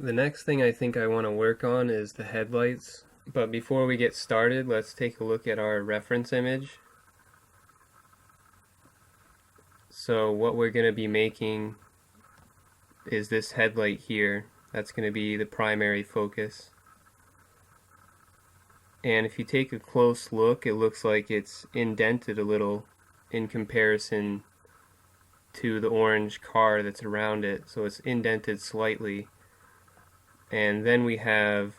The next thing I think I want to work on is the headlights, but before we get started, let's take a look at our reference image. So what we're going to be making is this headlight here. That's going to be the primary focus. And if you take a close look, it looks like it's indented a little in comparison to the orange car that's around it. So it's indented slightly. And then we have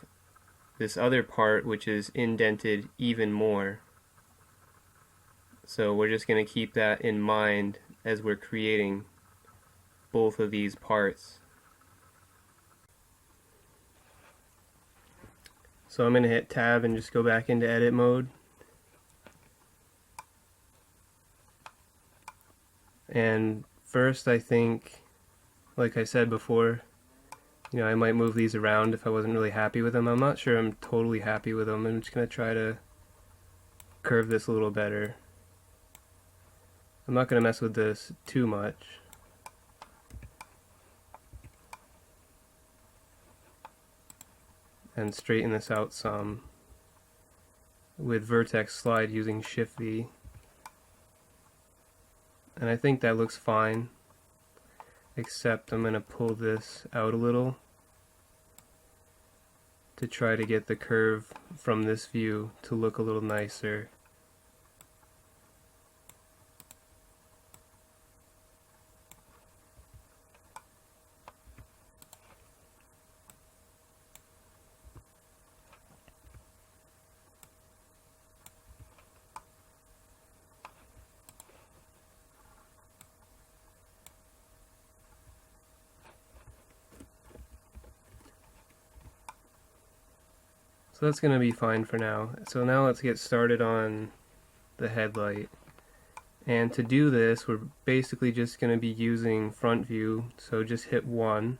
this other part which is indented even more. So we're just going to keep that in mind as we're creating both of these parts. So I'm going to hit tab and just go back into edit mode. And first I think, like I said before, I might move these around if I wasn't really happy with them. I'm not sure I'm totally happy with them. I'm just going to try to curve this a little better. I'm not going to mess with this too much. And straighten this out some with vertex slide using Shift V. And I think that looks fine, except I'm going to pull this out a little to try to get the curve from this view to look a little nicer. So that's going to be fine for now. So now let's get started on the headlight. And to do this, we're basically just going to be using front view. So just hit 1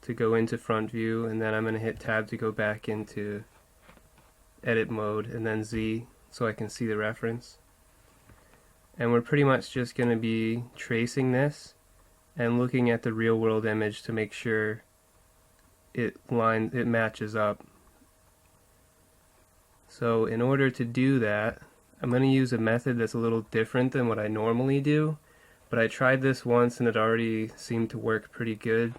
to go into front view, and then I'm going to hit tab to go back into edit mode, and then Z so I can see the reference. And we're pretty much just going to be tracing this and looking at the real world image to make sure it matches up. So in order to do that, I'm going to use a method that's a little different than what I normally do, but I tried this once and it already seemed to work pretty good.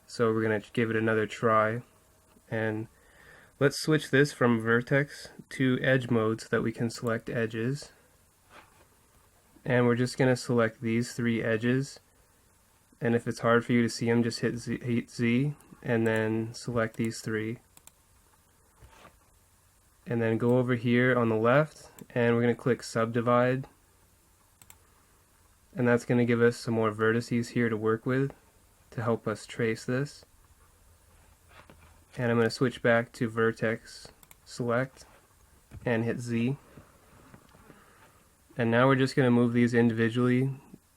So we're going to give it another try. And let's switch this from vertex to edge mode so that we can select edges. And we're just going to select these 3 edges. And if it's hard for you to see them, just hit Z and then select these 3. And then go over here on the left and we're going to click subdivide, and that's going to give us some more vertices here to work with to help us trace this. And I'm going to switch back to vertex select and hit Z, and now we're just going to move these individually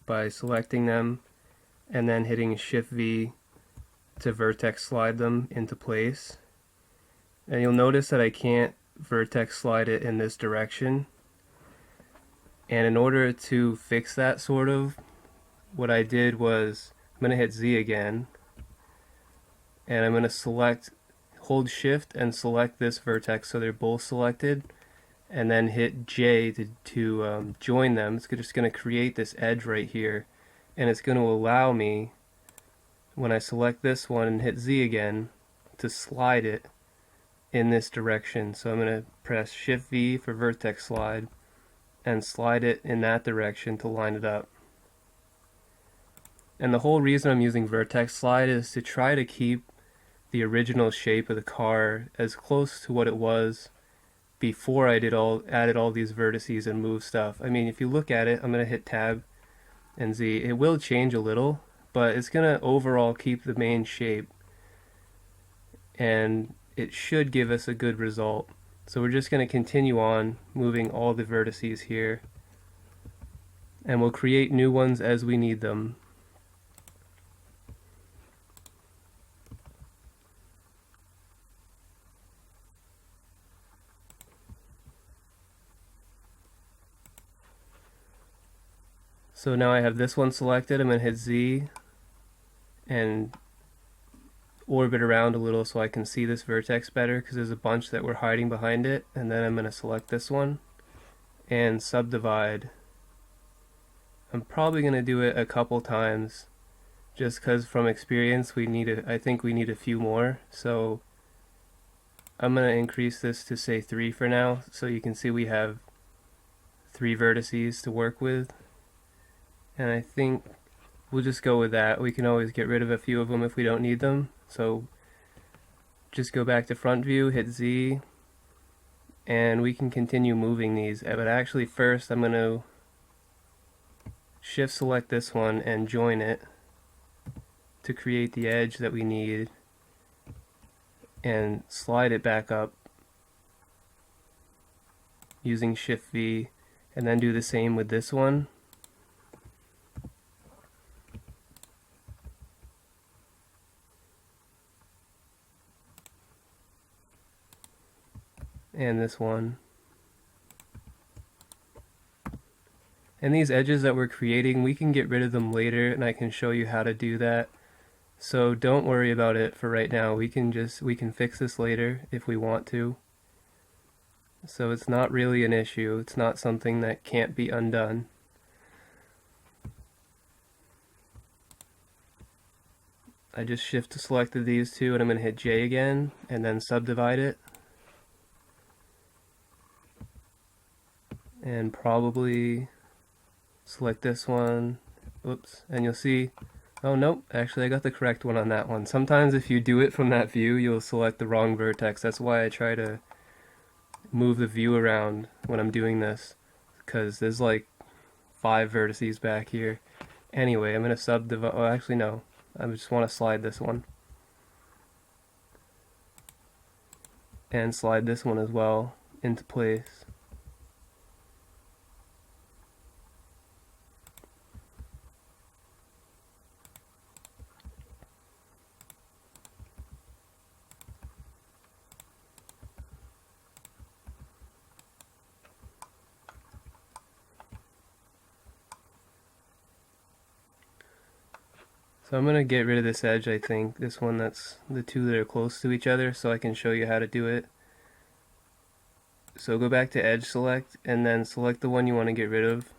by selecting them and then hitting Shift V to vertex slide them into place. And you'll notice that I can't vertex slide it in this direction, and in order to fix that, what I did was I'm going to hit Z again, and I'm going to hold shift and select this vertex so they're both selected, and then hit J to join them. It's just going to create this edge right here, and it's going to allow me, when I select this one and hit Z again, to slide it in this direction. So I'm going to press Shift V for vertex slide and slide it in that direction to line it up. And the whole reason I'm using vertex slide is to try to keep the original shape of the car as close to what it was before I added all these vertices and moved stuff. I mean, if you look at it, I'm going to hit tab and Z. It will change a little, but it's going to overall keep the main shape, and it should give us a good result. So we're just going to continue on moving all the vertices here, and we'll create new ones as we need them. So now I have this one selected. I'm going to hit Z and orbit around a little so I can see this vertex better, because there's a bunch that were hiding behind it. And then I'm going to select this one and subdivide. I'm probably going to do it a couple times just because from experience I think we need a few more. So I'm going to increase this to say 3 for now, so you can see we have 3 vertices to work with. And I think we'll just go with that. We can always get rid of a few of them if we don't need them. So just go back to front view, hit Z, and we can continue moving these. But actually first I'm going to shift select this one and join it to create the edge that we need, and slide it back up using shift V, and then do the same with this one. And this one. And these edges that we're creating, we can get rid of them later, and I can show you how to do that. So don't worry about it for right now. We can fix this later if we want to. So it's not really an issue. It's not something that can't be undone. I just shift to selected these two, and I'm going to hit J again and then subdivide it. And probably select this one. Oops, and you'll see, oh nope, actually I got the correct one on that one. Sometimes if you do it from that view, you'll select the wrong vertex. That's why I try to move the view around when I'm doing this, because there's like 5 vertices back here. Anyway, I'm going to subdivide, oh actually no, I just want to slide this one. And slide this one as well into place. So I'm going to get rid of this edge, I think, this one that's the two that are close to each other, so I can show you how to do it. So go back to edge select, and then select the one you want to get rid of,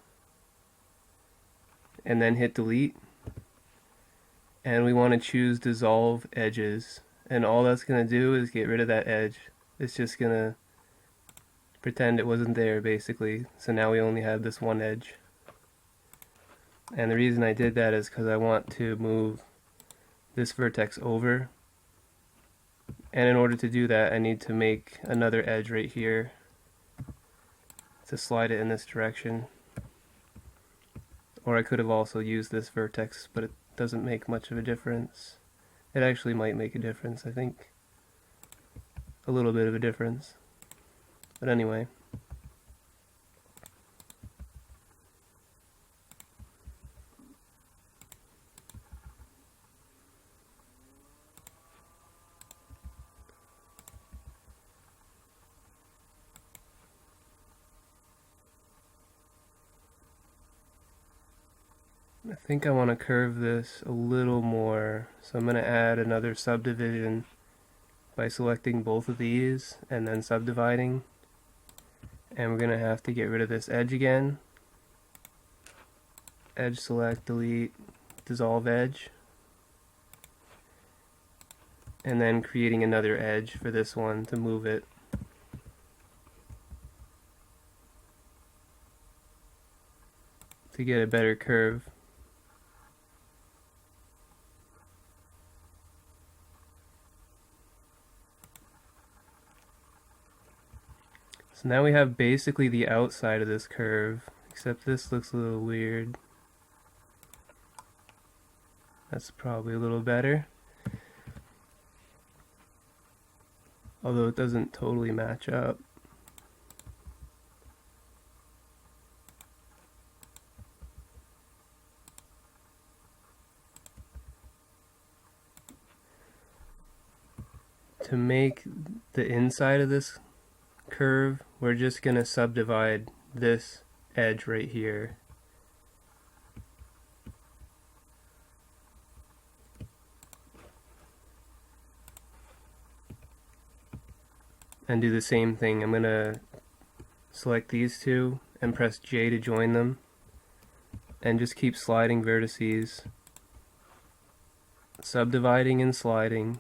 and then hit delete. And we want to choose dissolve edges, and all that's going to do is get rid of that edge. It's just going to pretend it wasn't there, basically. So now we only have this one edge. And the reason I did that is because I want to move this vertex over, and in order to do that I need to make another edge right here to slide it in this direction. Or I could have also used this vertex, but it doesn't make much of a difference. It actually might make a difference, I think. A little bit of a difference. But anyway. I think I want to curve this a little more, so I'm going to add another subdivision by selecting both of these and then subdividing. And we're going to have to get rid of this edge again. Edge select, delete, dissolve edge. And then creating another edge for this one to move it. To get a better curve. So now we have basically the outside of this curve, except this looks a little weird. That's probably a little better. Although it doesn't totally match up. To make the inside of this curve, we're just going to subdivide this edge right here. and do the same thing. I'm going to select these two and press J to join them, and just keep sliding vertices, subdividing and sliding.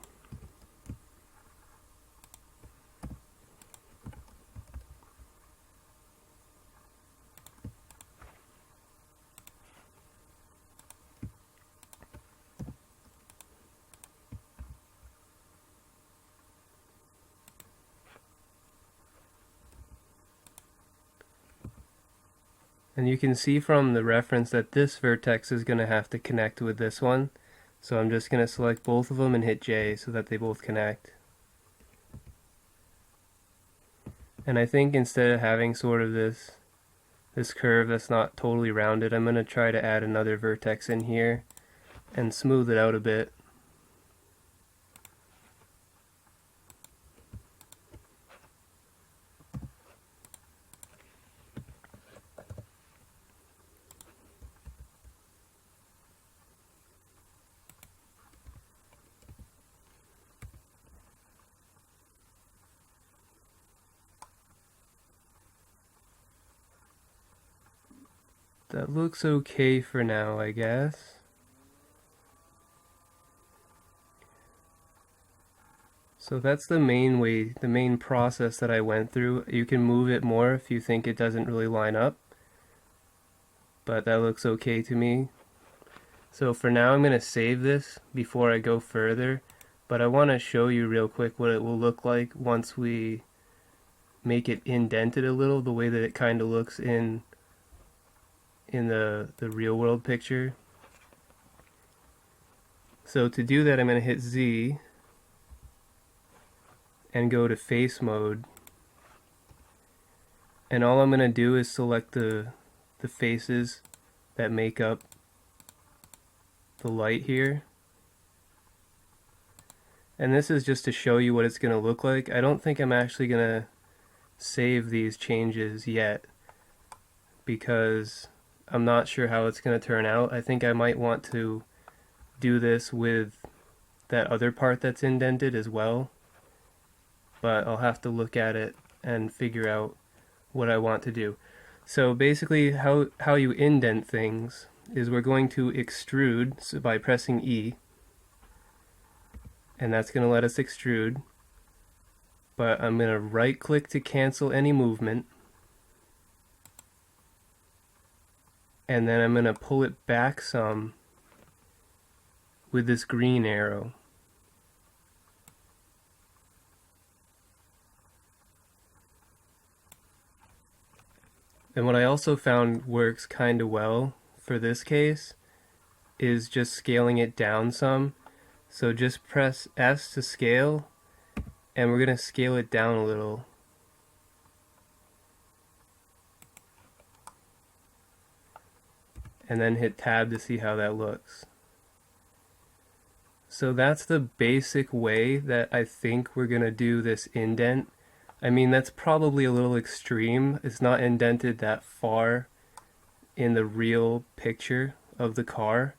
And you can see from the reference that this vertex is going to have to connect with this one. So I'm just going to select both of them and hit J so that they both connect. And I think instead of having sort of this curve that's not totally rounded, I'm going to try to add another vertex in here and smooth it out a bit. That looks okay for now, I guess. So that's the main process that I went through. You can move it more if you think it doesn't really line up, but that looks okay to me. So for now I'm going to save this before I go further, but I want to show you real quick what it will look like once we make it indented a little, the way that it kind of looks in the real world picture. So to do that, I'm going to hit Z and go to face mode, and all I'm going to do is select the faces that make up the light here. And this is just to show you what it's going to look like. I don't think I'm actually going to save these changes yet because I'm not sure how it's going to turn out. I think I might want to do this with that other part that's indented as well, but I'll have to look at it and figure out what I want to do. So basically how you indent things is we're going to extrude, so by pressing E, and that's going to let us extrude, but I'm going to right click to cancel any movement, and then I'm going to pull it back some with this green arrow. And what I also found works kind of well for this case is just scaling it down some. So just press S to scale, and we're going to scale it down a little. And then hit tab to see how that looks. So that's the basic way that I think we're going to do this indent. I mean, that's probably a little extreme. It's not indented that far in the real picture of the car,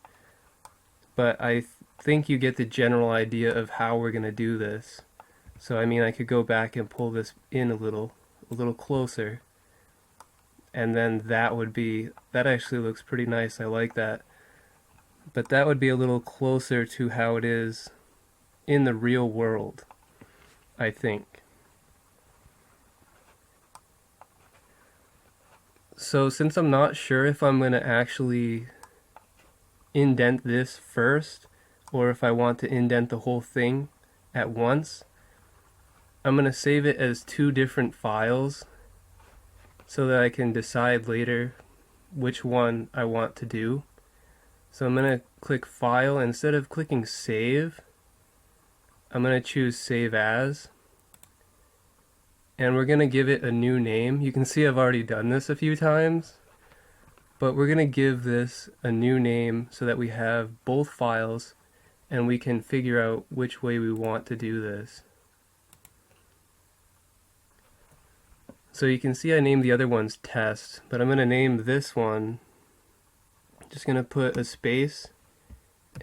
but I think you get the general idea of how we're going to do this. So I mean, I could go back and pull this in a little closer, and then that actually looks pretty nice. I like that. But that would be a little closer to how it is in the real world, I think. So since I'm not sure if I'm going to actually indent this first, or if I want to indent the whole thing at once, I'm going to save it as two different files so that I can decide later which one I want to do. So I'm going to click File. Instead of clicking Save, I'm going to choose Save As. And we're going to give it a new name. You can see I've already done this a few times, but we're going to give this a new name so that we have both files and we can figure out which way we want to do this. So you can see I named the other ones Test, but I'm going to name this one, just going to put a space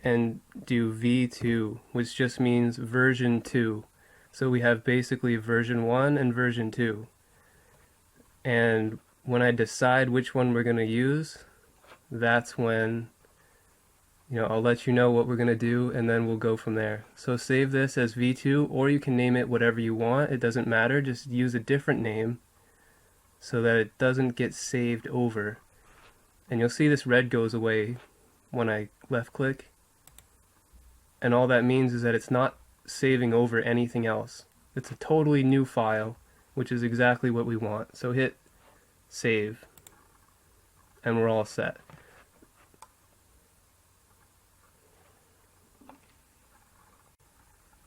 and do V2, which just means version 2. So we have basically version 1 and version 2. And when I decide which one we're going to use, that's when, I'll let you know what we're going to do, and then we'll go from there. So save this as V2, or you can name it whatever you want. It doesn't matter. Just use a different name so that it doesn't get saved over. And you'll see this red goes away when I left click. And all that means is that it's not saving over anything else. It's a totally new file, which is exactly what we want. So hit save, and we're all set.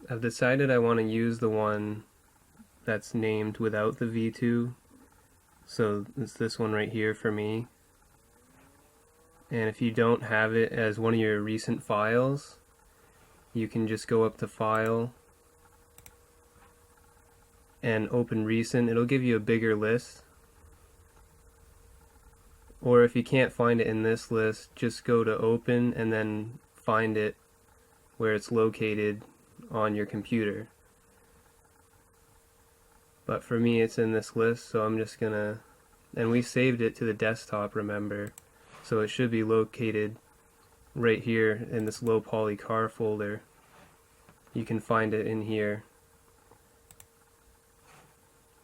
I've decided I want to use the one that's named without the V2, so it's this one right here for me. And if you don't have it as one of your recent files, you can just go up to File and open Recent. It'll give you a bigger list. Or if you can't find it in this list, just go to Open and then find it where it's located on your computer. But for me it's in this list, so I'm just gonna, and we saved it to the desktop, remember, so it should be located right here in this low poly car folder. You can find it in here.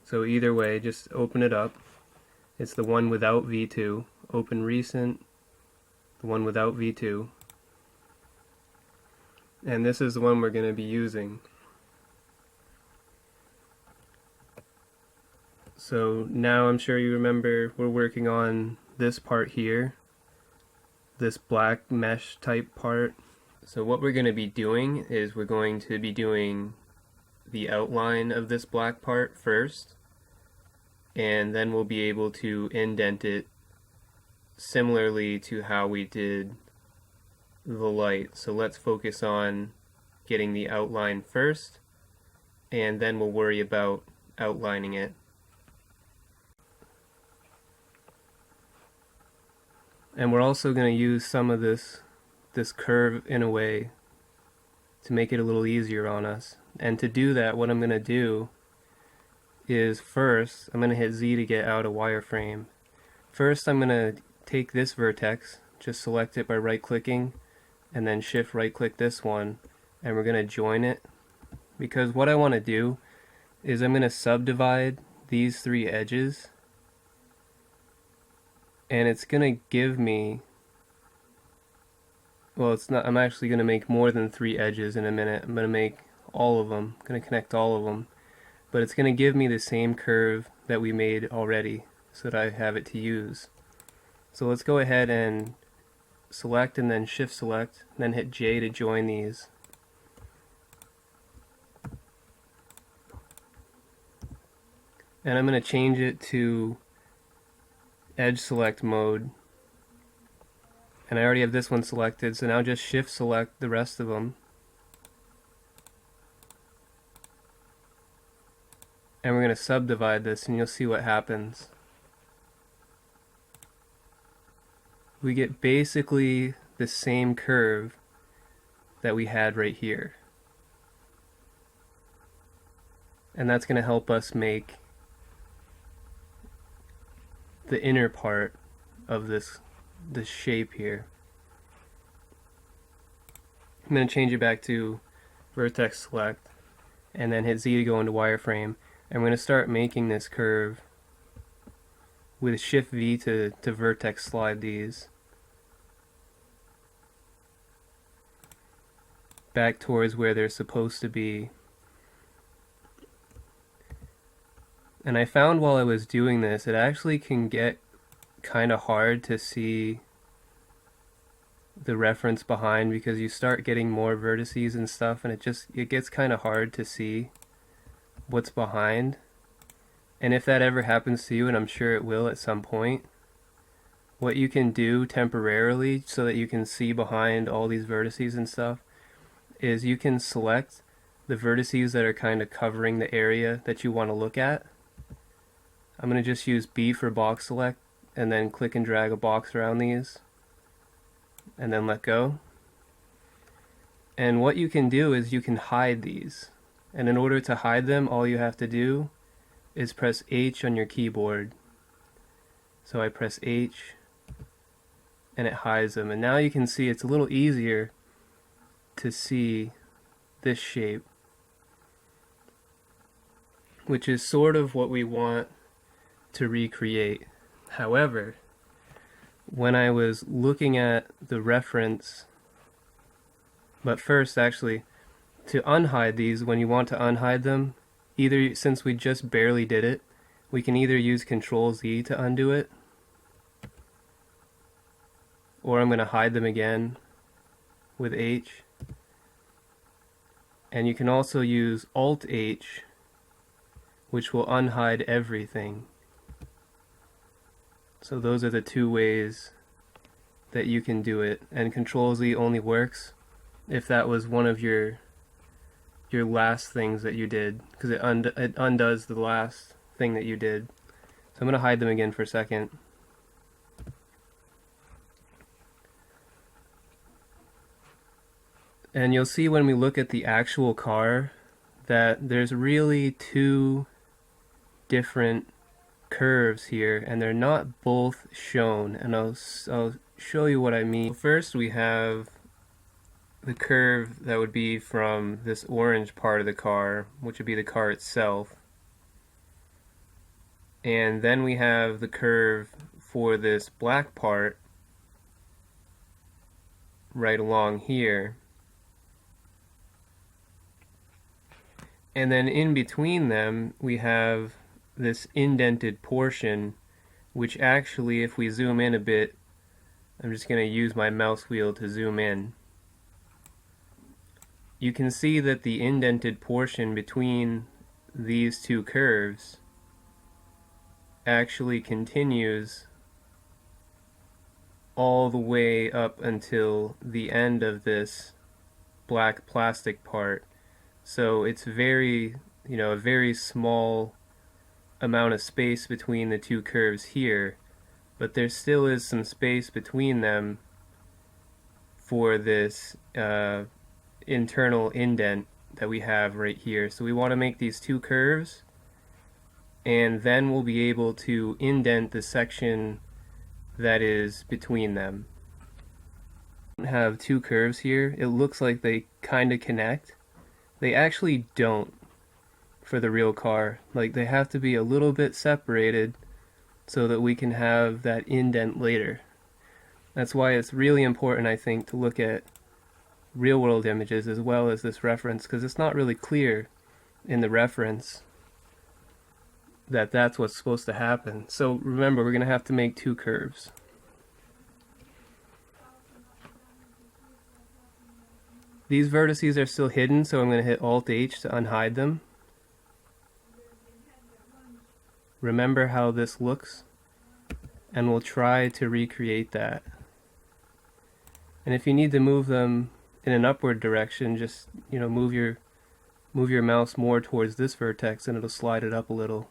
So either way, just open it up. It's the one without V2. Open Recent, the one without V2. And this is the one we're going to be using. So now I'm sure you remember we're working on this part here, this black mesh type part. So what we're going to be doing is we're going to be doing the outline of this black part first, and then we'll be able to indent it similarly to how we did the light. So let's focus on getting the outline first, and then we'll worry about outlining it. And we're also going to use some of this curve in a way to make it a little easier on us. And to do that, what I'm going to do is first, I'm going to hit Z to get out of wireframe. First, I'm going to take this vertex, just select it by right-clicking, and then shift right-click this one, and we're going to join it. Because what I want to do is I'm going to subdivide these three edges, and it's going to give me, well, it's not, I'm actually going to make more than 3 edges in a minute. I'm going to make all of them, I'm going to connect all of them, but it's going to give me the same curve that we made already so that I have it to use. So let's go ahead and select and then shift select, and then hit J to join these. And I'm going to change it to edge select mode. And I already have this one selected, so now just shift select the rest of them. And we're going to subdivide this, and you'll see what happens. We get basically the same curve that we had right here. And that's going to help us make the inner part of this shape here. I'm going to change it back to vertex select and then hit Z to go into wireframe. And we're going to start making this curve with shift V to vertex slide these back towards where they're supposed to be. And I found while I was doing this, it actually can get kind of hard to see the reference behind, because you start getting more vertices and stuff, and it gets kind of hard to see what's behind. And if that ever happens to you, and I'm sure it will at some point, what you can do temporarily so that you can see behind all these vertices and stuff is you can select the vertices that are kind of covering the area that you want to look at. I'm going to just use B for box select and then click and drag a box around these and then let go. And what you can do is you can hide these. And in order to hide them, all you have to do is press H on your keyboard. So I press H and it hides them. And now you can see it's a little easier to see this shape, which is sort of what we want to recreate. However, when I was looking at the reference, but first actually, to unhide these, when you want to unhide them, either, since we just barely did it, we can either use Control Z to undo it, or I'm going to hide them again with H. And you can also use Alt H, which will unhide everything. So those are the two ways that you can do it. And Control Z only works if that was one of your last things that you did, because it undoes the last thing that you did. So I'm going to hide them again for a second. And you'll see when we look at the actual car that there's really two different curves here, and they're not both shown, and I'll show you what I mean. First, we have the curve that would be from this orange part of the car, which would be the car itself, and then we have the curve for this black part right along here, and then in between them we have this indented portion, which actually, if we zoom in a bit, I'm just going to use my mouse wheel to zoom in. You can see that the indented portion between these two curves actually continues all the way up until the end of this black plastic part. So it's very, a very small amount of space between the two curves here, but there still is some space between them for this internal indent that we have right here. So we want to make these two curves, and then we'll be able to indent the section that is between them. We have two curves here. It looks like they kind of connect. They actually don't for the real car. Like, they have to be a little bit separated so that we can have that indent later. That's why it's really important, I think, to look at real world images as well as this reference, because it's not really clear in the reference that that's what's supposed to happen. So remember, we're going to have to make two curves. These vertices are still hidden, so I'm going to hit Alt H to unhide them. Remember how this looks, and we'll try to recreate that. And if you need to move them in an upward direction, just move your mouse more towards this vertex and it'll slide it up a little.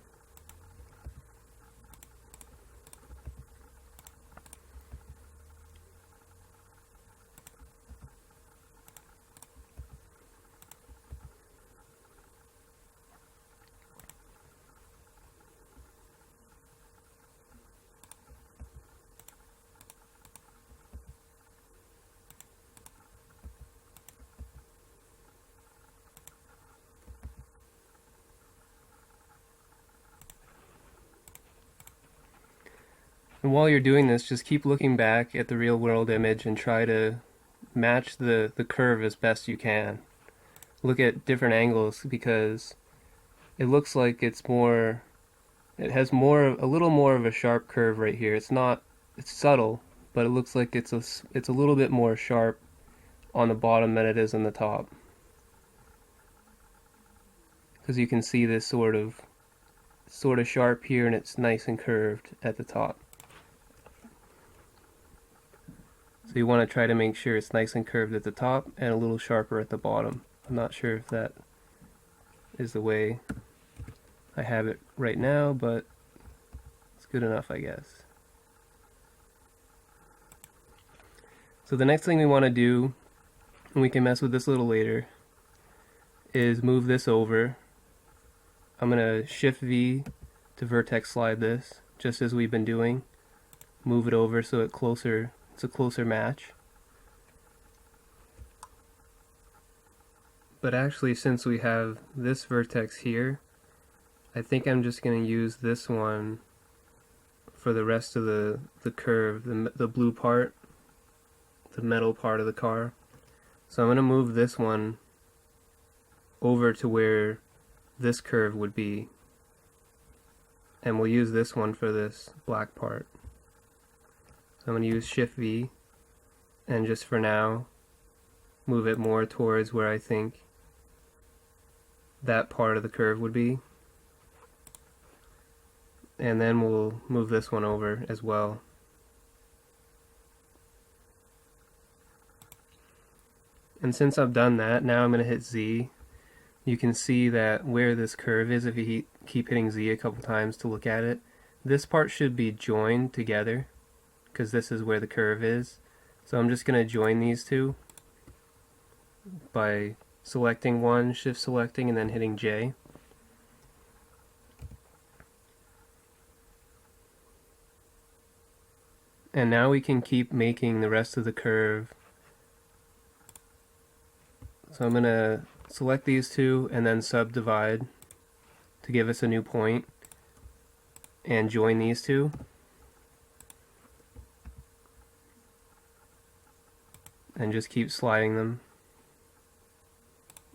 And while you're doing this, just keep looking back at the real world image and try to match the curve as best you can. Look at different angles, because it looks like it has a little more of a sharp curve right here. It's subtle, but it looks like it's a little bit more sharp on the bottom than it is on the top. Because you can see this sort of sharp here, and it's nice and curved at the top. So you want to try to make sure it's nice and curved at the top and a little sharper at the bottom. I'm not sure if that is the way I have it right now, but it's good enough, I guess. So the next thing we want to do, and we can mess with this a little later, is move this over. I'm going to Shift V to vertex slide this, just as we've been doing. Move it over so it's a closer match. But actually, since we have this vertex here, I think I'm just going to use this one for the rest of the curve, the blue part, the metal part of the car. So I'm going to move this one over to where this curve would be, and we'll use this one for this black part. So I'm going to use Shift V, and just for now move it more towards where I think that part of the curve would be, and then we'll move this one over as well. And since I've done that, now I'm going to hit Z. You can see that where this curve is, if you keep hitting Z a couple times to look at it, this part should be joined together because this is where the curve is. So I'm just going to join these two by selecting one, shift selecting, and then hitting J. And now we can keep making the rest of the curve. So I'm going to select these two and then subdivide to give us a new point, and join these two. And just keep sliding them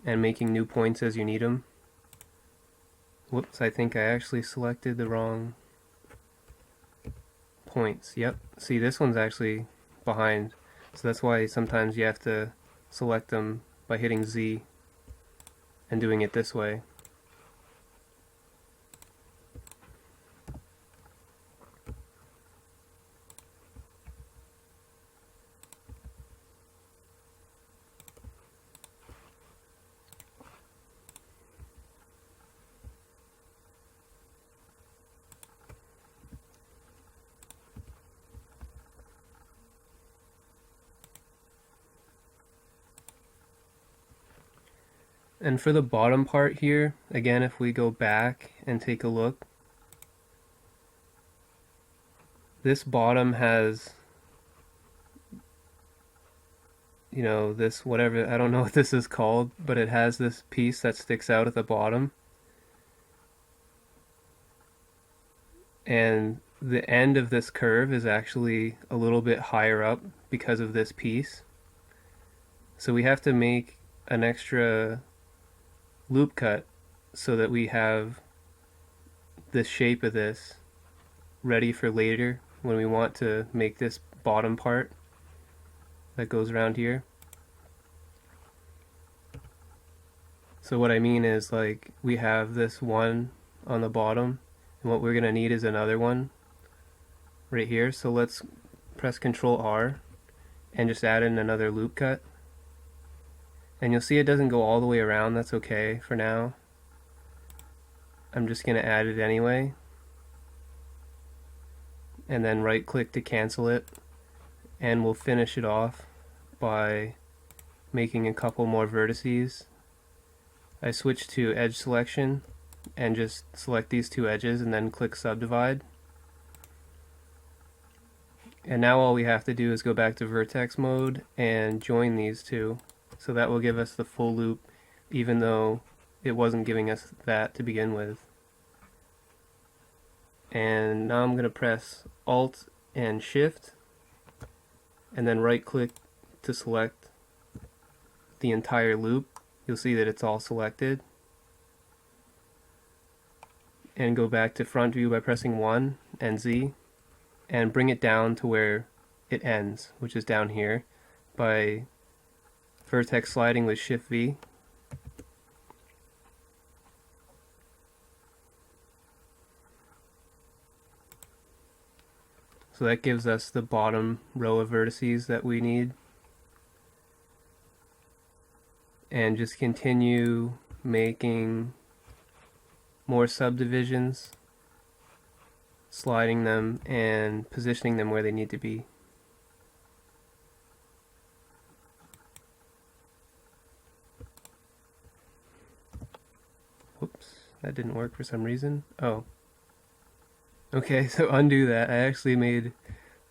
and making new points as you need them. Whoops, I think I actually selected the wrong points. Yep, see, this one's actually behind, so that's why sometimes you have to select them by hitting Z and doing it this way. And for the bottom part here, again, if we go back and take a look, this bottom has, you know, this whatever, I don't know what this is called, but it has this piece that sticks out at the bottom. And the end of this curve is actually a little bit higher up because of this piece. So we have to make an extra loop cut so that we have the shape of this ready for later when we want to make this bottom part that goes around here. So what I mean is, like, we have this one on the bottom, and what we're going to need is another one right here. So let's press Ctrl R and just add in another loop cut. And you'll see it doesn't go all the way around. That's okay for now. I'm just going to add it anyway. And then right click to cancel it. And we'll finish it off by making a couple more vertices. I switch to edge selection and just select these two edges and then click subdivide. And now all we have to do is go back to vertex mode and join these two. So that will give us the full loop, even though it wasn't giving us that to begin with. And now I'm going to press Alt and Shift, and then right click to select the entire loop. You'll see that it's all selected. And go back to front view by pressing 1 and Z, and bring it down to where it ends, which is down here, by vertex sliding with Shift V. So that gives us the bottom row of vertices that we need. And just continue making more subdivisions, sliding them and positioning them where they need to be. that didn't work for some reason. Oh. Okay, so undo that. I actually made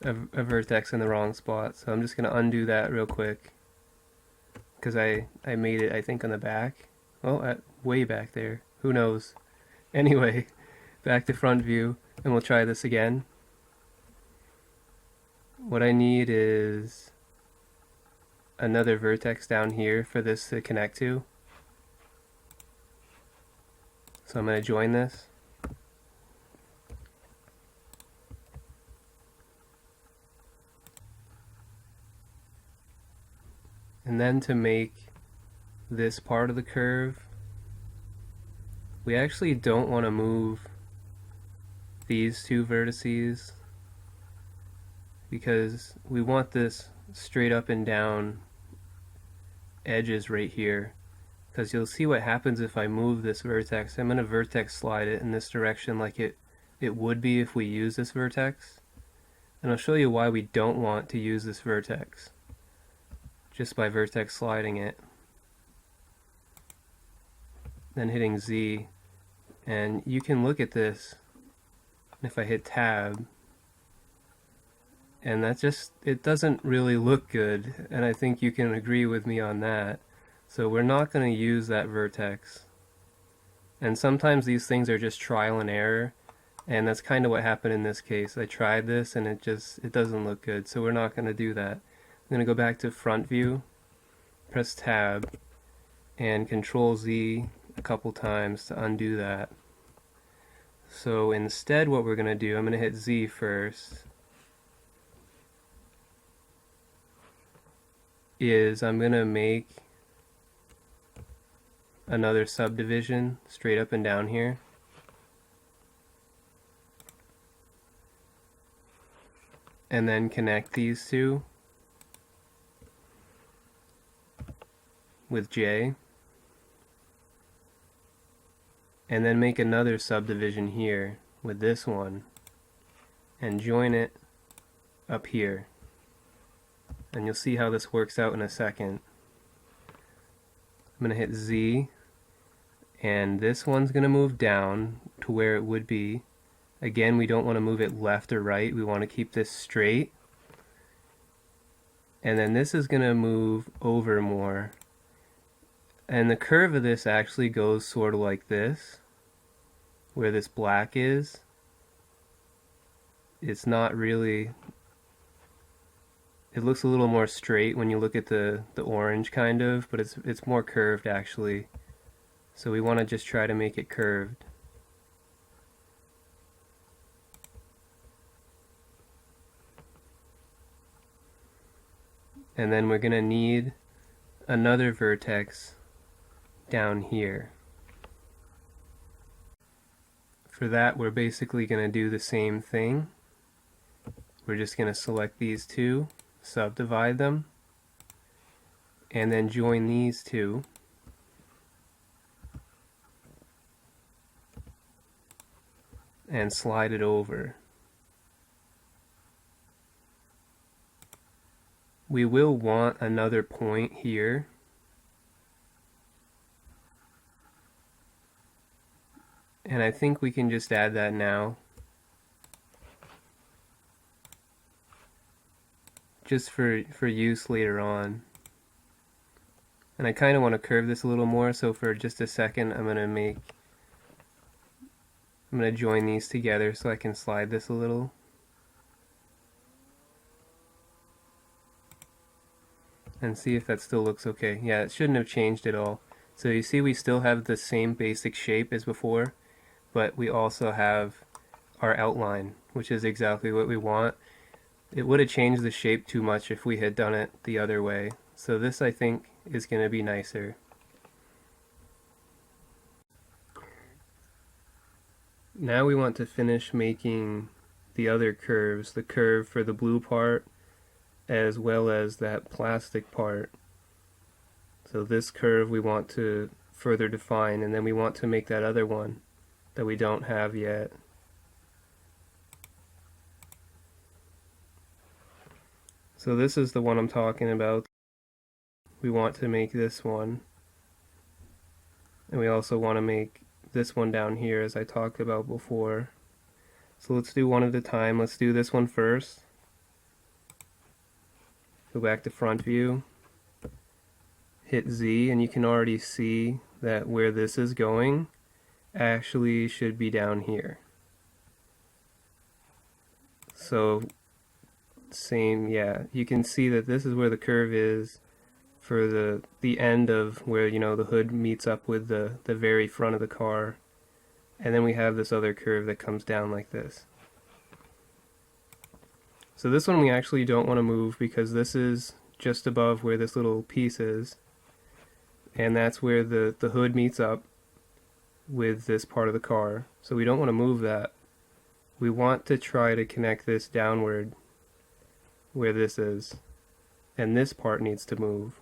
a vertex in the wrong spot, so I'm just going to undo that real quick. Because I made it, I think, on the back. Well, way back there. Who knows? Anyway, back to front view, and we'll try this again. What I need is another vertex down here for this to connect to. So I'm going to join this. And then to make this part of the curve, we actually don't want to move these two vertices because we want this straight up and down edges right here, because you'll see what happens if I move this vertex. I'm going to vertex slide it in this direction like it would be if we use this vertex, and I'll show you why we don't want to use this vertex just by vertex sliding it, then hitting Z, and you can look at this if I hit tab, and that just, it doesn't really look good, and I think you can agree with me on that. So we're not going to use that vertex. And sometimes these things are just trial and error, and that's kind of what happened in this case. I tried this and it doesn't look good, so we're not going to do that. I'm going to go back to front view, press tab, and Control Z a couple times to undo that. So instead what we're going to do, I'm going to hit Z first, is I'm going to make another subdivision straight up and down here. And then connect these two with J. And then make another subdivision here with this one and join it up here. And you'll see how this works out in a second. I'm going to hit Z, and this one's going to move down to where it would be. Again, we don't want to move it left or right, we want to keep this straight. And then this is going to move over more. And the curve of this actually goes sort of like this, where this black is. It's not really, it looks a little more straight when you look at the orange kind of, but it's more curved actually. So we want to just try to make it curved. And then we're going to need another vertex down here. For that, we're basically going to do the same thing. We're just going to select these two, subdivide them, and then join these two. And slide it over. We will want another point here. And I think we can just add that now. Just for use later on. And I kind of want to curve this a little more, so for just a second I'm going to join these together so I can slide this a little. And see if that still looks okay. Yeah, it shouldn't have changed at all. So you see we still have the same basic shape as before, but we also have our outline, which is exactly what we want. It would have changed the shape too much if we had done it the other way. So this, I think, is going to be nicer. Now we want to finish making the other curves, the curve for the blue part as well as that plastic part. So this curve we want to further define, and then we want to make that other one that we don't have yet. So this is the one I'm talking about. We want to make this one, and we also want to make this one down here as I talked about before. So let's do one at a time. Let's do this one first. Go back to front view, hit Z, and you can already see that where this is going actually should be down here. So same, yeah, you can see that this is where the curve is for the end of where, you know, the hood meets up with the very front of the car. And then we have this other curve that comes down like this. So this one we actually don't want to move because this is just above where this little piece is. And that's where the hood meets up with this part of the car. So we don't want to move that. We want to try to connect this downward where this is. And this part needs to move.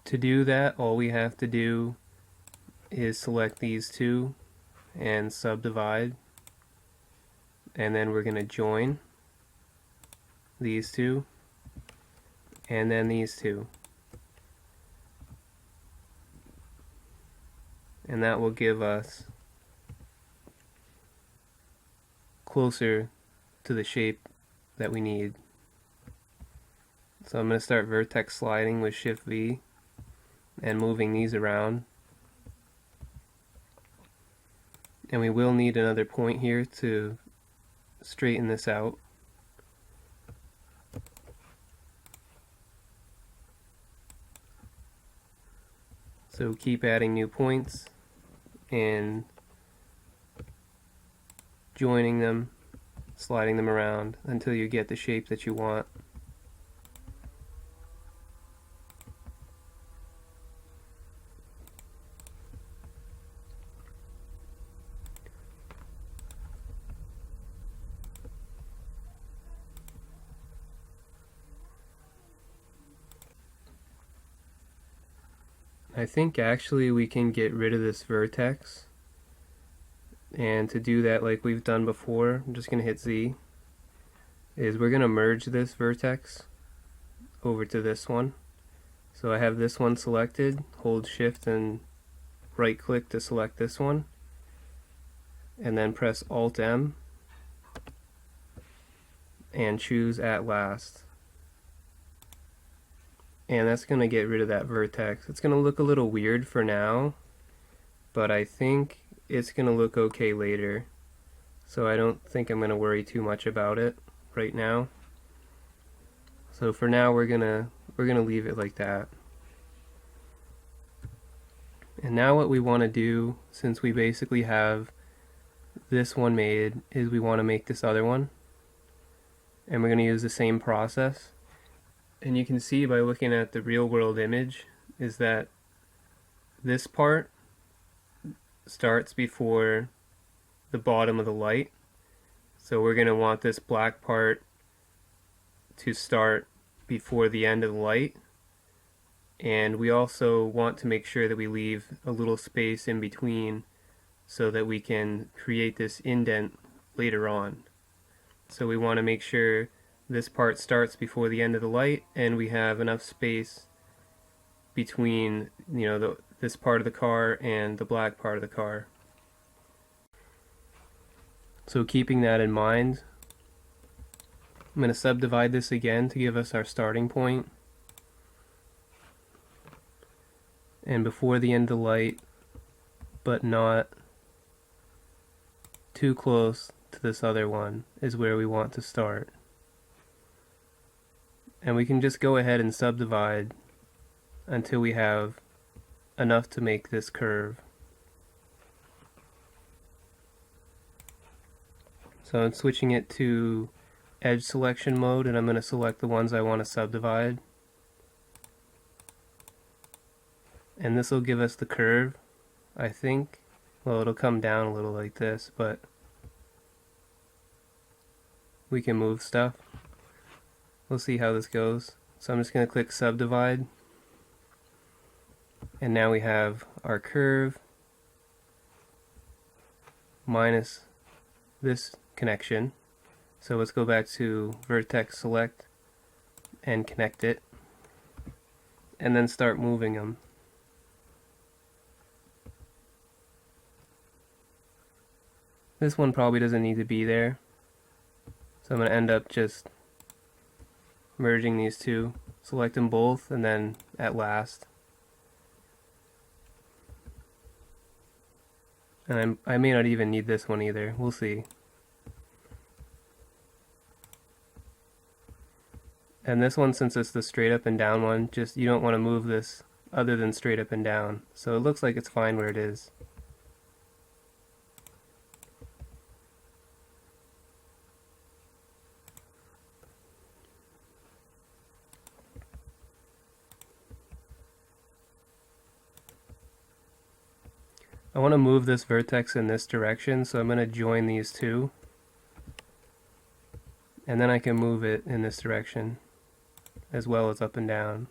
To do that, all we have to do is select these two and subdivide. And then we're going to join these two and then these two. And that will give us closer to the shape that we need. So I'm going to start vertex sliding with Shift V and moving these around. And we will need another point here to straighten this out. So keep adding new points and joining them, sliding them around until you get the shape that you want. I think actually we can get rid of this vertex, and to do that like we've done before, I'm just going to hit Z, is we're going to merge this vertex over to this one. So I have this one selected, hold Shift and right click to select this one, and then press Alt M and choose at last. And that's going to get rid of that vertex. It's going to look a little weird for now, but I think it's going to look okay later. So I don't think I'm going to worry too much about it right now. So for now we're going to leave it like that. And now what we want to do, since we basically have this one made, is we want to make this other one. And we're going to use the same process. And you can see by looking at the real world image is that this part starts before the bottom of the light. So we're going to want this black part to start before the end of the light. And we also want to make sure that we leave a little space in between so that we can create this indent later on. So we want to make sure this part starts before the end of the light, and we have enough space between, you know, this part of the car and the black part of the car. So keeping that in mind, I'm going to subdivide this again to give us our starting point. And before the end of the light, but not too close to this other one, is where we want to start. And we can just go ahead and subdivide until we have enough to make this curve. So I'm switching it to edge selection mode, and I'm going to select the ones I want to subdivide. And this will give us the curve, I think. Well, it'll come down a little like this, but we can move stuff. We'll see how this goes. So I'm just going to click subdivide. And now we have our curve minus this connection. So let's go back to vertex select and connect it. And then start moving them. This one probably doesn't need to be there, so I'm going to end up just merging these two, select them both, and then at last. And I may not even need this one either, we'll see. And this one, since it's the straight up and down one, just you don't want to move this other than straight up and down. So it looks like it's fine where it is. I want to move this vertex in this direction, so I'm going to join these two. And then I can move it in this direction, as well as up and down.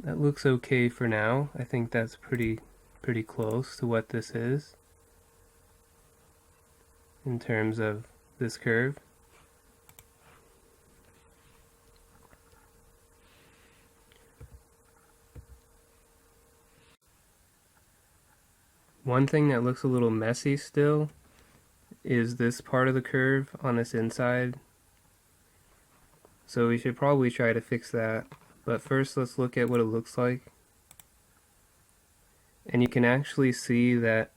That looks okay for now. I think that's pretty close to what this is in terms of this curve. One thing that looks a little messy still is this part of the curve on this inside. So we should probably try to fix that. But first let's look at what it looks like. And you can actually see that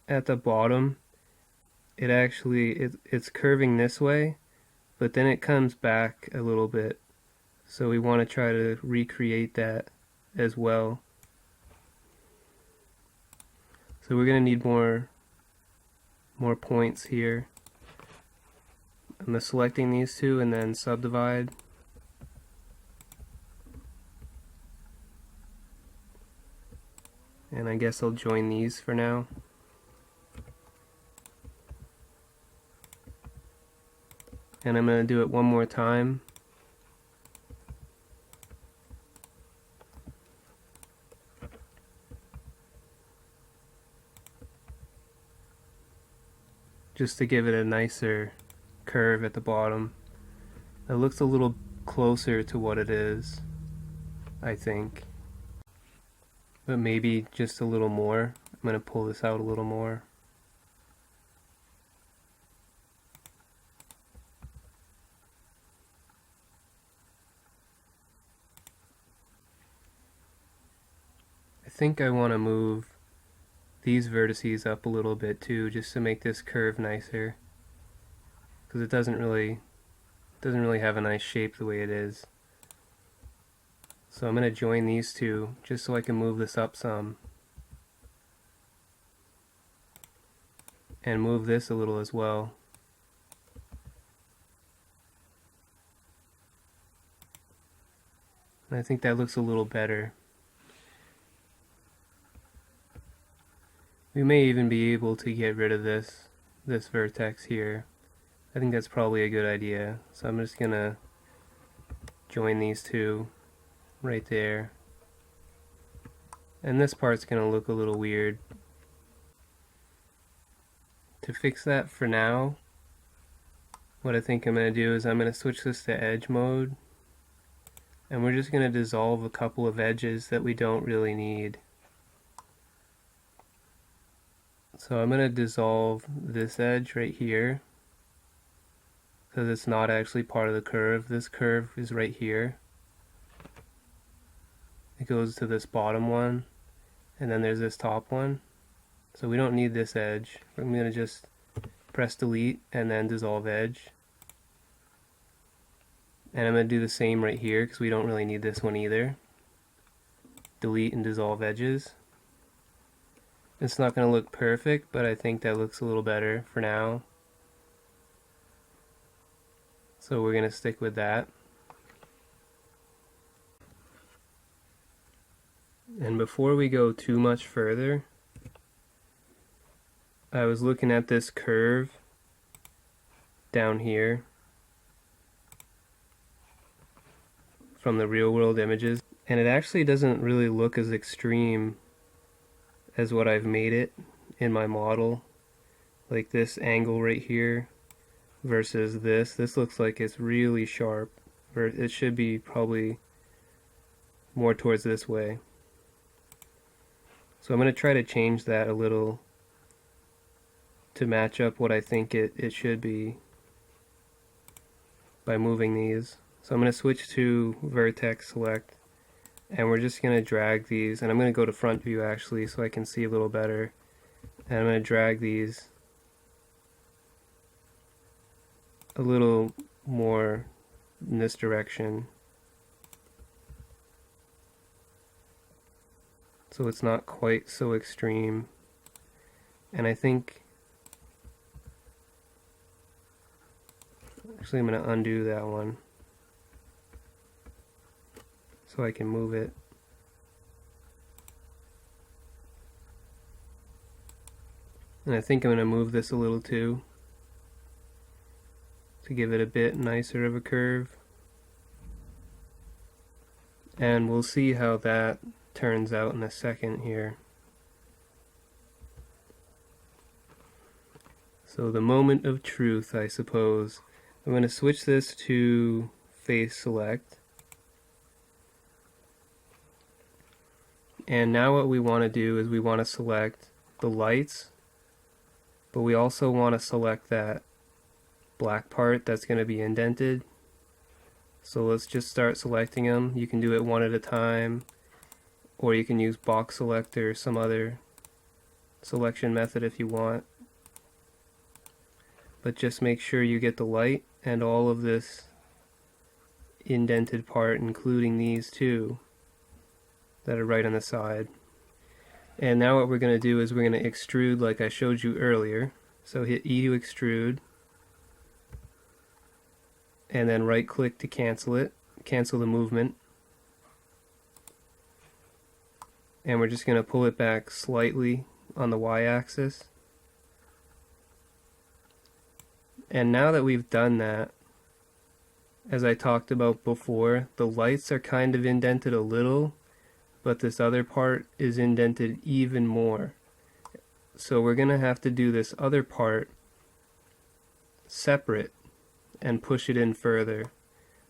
at the bottom it's curving this way, but then it comes back a little bit. So we want to try to recreate that as well. So we're going to need more points here. I'm selecting these two and then subdivide. And I guess I'll join these for now. And I'm going to do it one more time. Just to give it a nicer curve at the bottom. It looks a little closer to what it is, I think. But maybe just a little more. I'm going to pull this out a little more. I think I want to move these vertices up a little bit too, just to make this curve nicer. Because it doesn't really have a nice shape the way it is. So I'm going to join these two just so I can move this up some. And move this a little as well. And I think that looks a little better. We may even be able to get rid of this vertex here. I think that's probably a good idea. So I'm just going to join these two right there. And this part's going to look a little weird. To fix that for now, what I think I'm going to do is I'm going to switch this to edge mode. And we're just going to dissolve a couple of edges that we don't really need. So I'm going to dissolve this edge right here, because it's not actually part of the curve. This curve is right here. It goes to this bottom one, and then there's this top one. So we don't need this edge. I'm going to just press delete and then dissolve edge. And I'm going to do the same right here, because we don't really need this one either. Delete and dissolve edges. It's not going to look perfect, but I think that looks a little better for now. So we're going to stick with that. And before we go too much further, I was looking at this curve down here. from the real world images, and it actually doesn't really look as extreme as what I've made it in my model. Like this angle right here versus this looks like it's really sharp, or it should be probably more towards this way. So I'm going to try to change that a little to match up what I think it should be by moving these. So I'm going to switch to vertex select, and we're just going to drag these, and I'm going to go to front view actually so I can see a little better, and I'm going to drag these a little more in this direction so it's not quite so extreme. And I think actually I'm going to undo that one so I can move it. And I think I'm going to move this a little too to give it a bit nicer of a curve. And we'll see how that turns out in a second here. So the moment of truth, I suppose. I'm going to switch this to face select. And now what we want to do is we want to select the lights, but we also want to select that black part that's going to be indented. So let's just start selecting them. You can do it one at a time, or you can use box select or some other selection method if you want. But just make sure you get the light and all of this indented part, including these two that are right on the side. And now what we're going to do is we're going to extrude like I showed you earlier. So hit E to extrude, and then right click to cancel it, cancel the movement. And we're just going to pull it back slightly on the y-axis. And now that we've done that, as I talked about before, the lights are kind of indented a little, but this other part is indented even more. So we're going to have to do this other part separate and push it in further.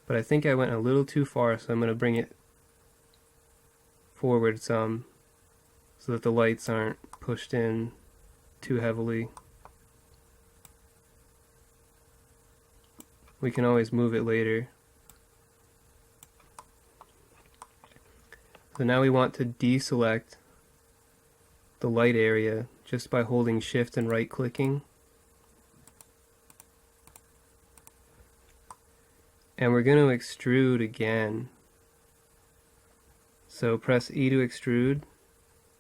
But I think I went a little too far, so I'm going to bring it forward some so that the lights aren't pushed in too heavily. We can always move it later. So now we want to deselect the light area just by holding shift and right clicking. And we're going to extrude again. So press E to extrude,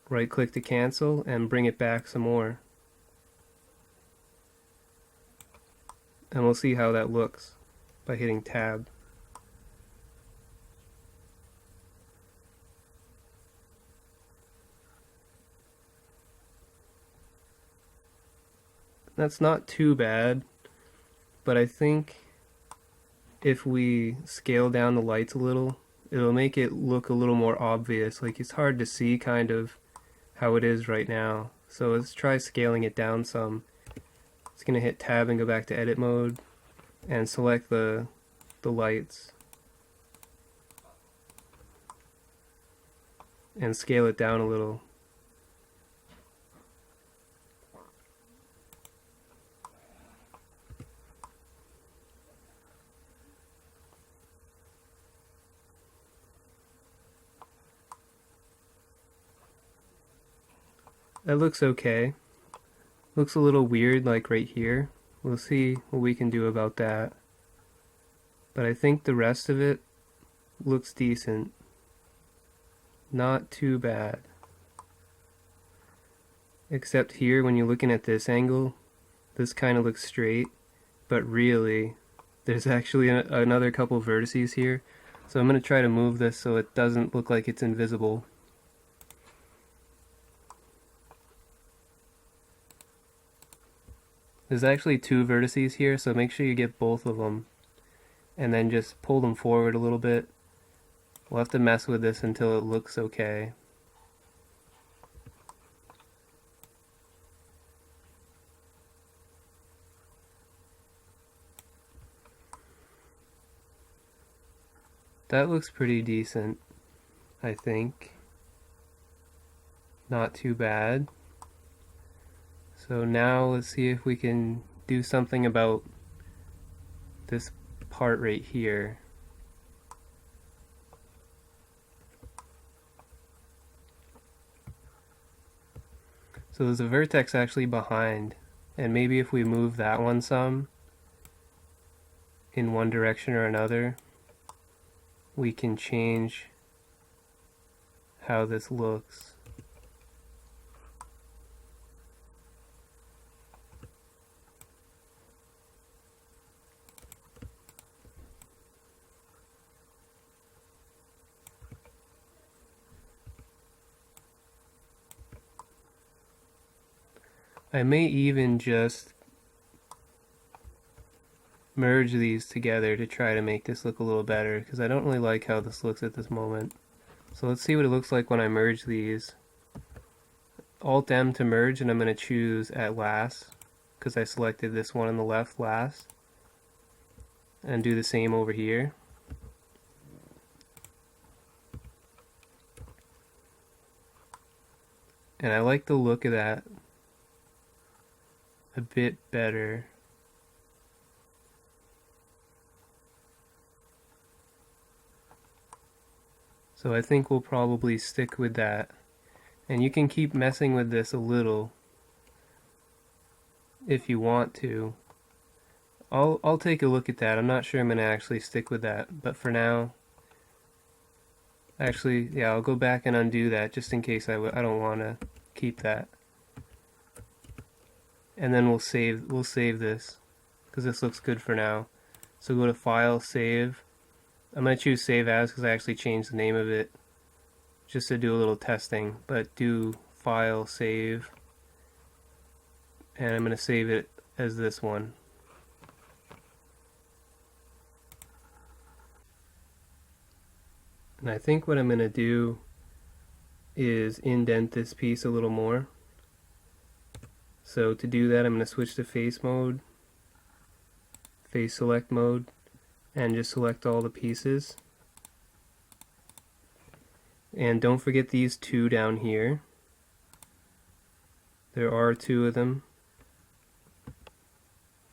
right click to cancel, and bring it back some more. And we'll see how that looks by hitting tab. That's not too bad, but I think if we scale down the lights a little, it'll make it look a little more obvious. Like, it's hard to see kind of how it is right now. So let's try scaling it down some. It's going to hit tab and go back to edit mode and select the lights and scale it down a little. That looks okay. Looks a little weird like right here. We'll see what we can do about that. But I think the rest of it looks decent. Not too bad. Except here, when you're looking at this angle, this kind of looks straight, but really, there's actually another couple vertices here. So I'm going to try to move this so it doesn't look like it's invisible. There's actually two vertices here, so make sure you get both of them. And then just pull them forward a little bit We'll have to mess with this until it looks okay. That looks pretty decent, I think. Not too bad. So now let's see if we can do something about this part right here. So there's a vertex actually behind, and maybe if we move that one some in one direction or another, we can change how this looks. I may even just merge these together to try to make this look a little better, because I don't really like how this looks at this moment. So let's see what it looks like when I merge these. Alt M to merge, and I'm going to choose at last, because I selected this one on the left last. And do the same over here. And I like the look of that a bit better. So I think we'll probably stick with that. And you can keep messing with this a little if you want to. I'll take a look at that. I'm not sure I'm going to actually stick with that, but for now, actually, yeah, I'll go back and undo that just in case I don't want to keep that. And then we'll save this because this looks good for now. So go to File, Save. I'm going to choose Save As because I actually changed the name of it just to do a little testing, but do File, Save, and I'm going to save it as this one. And I think what I'm going to do is indent this piece a little more. So to do that, I'm going to switch to face mode, face select mode, and just select all the pieces. And don't forget these two down here. There are two of them.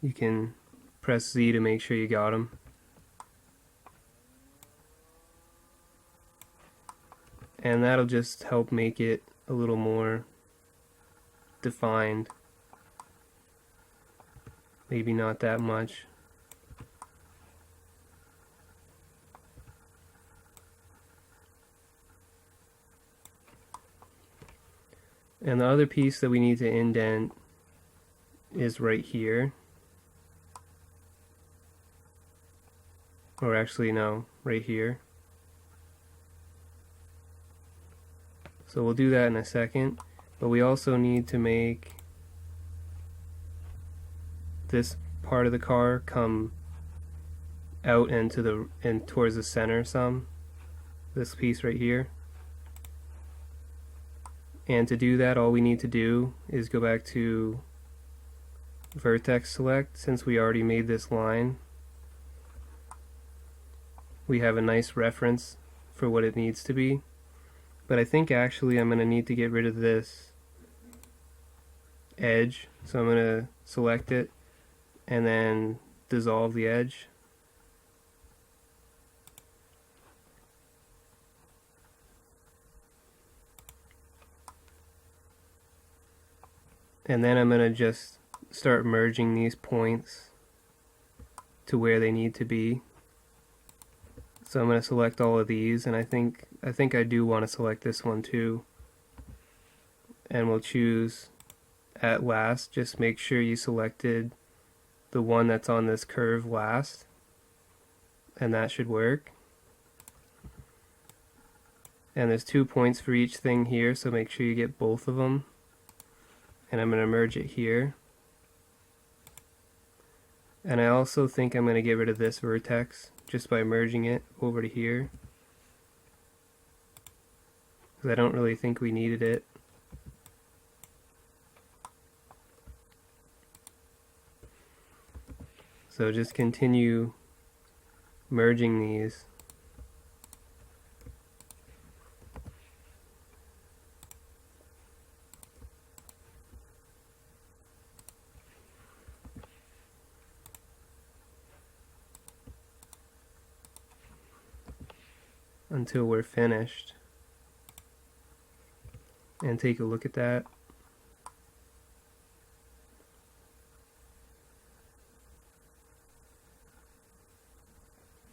You can press Z to make sure you got them. And that'll just help make it a little more defined. Maybe not that much. And the other piece that we need to indent is right here. Or actually, no, right here. So we'll do that in a second. But we also need to make this part of the car come out and towards the center some. This piece right here. And to do that, all we need to do is go back to vertex select. Since we already made this line, we have a nice reference for what it needs to be. But I think actually I'm going to need to get rid of this edge. So I'm going to select it and then dissolve the edge. And then I'm going to just start merging these points to where they need to be. So I'm going to select all of these, and I think I do want to select this one too. And we'll choose at last. Just make sure you selected the one that's on this curve last, and that should work. And there's 2 points for each thing here, so make sure you get both of them. And I'm going to merge it here. And I also think I'm going to get rid of this vertex just by merging it over to here. because I don't really think we needed it. So just continue merging these. Until we're finished. And take a look at that.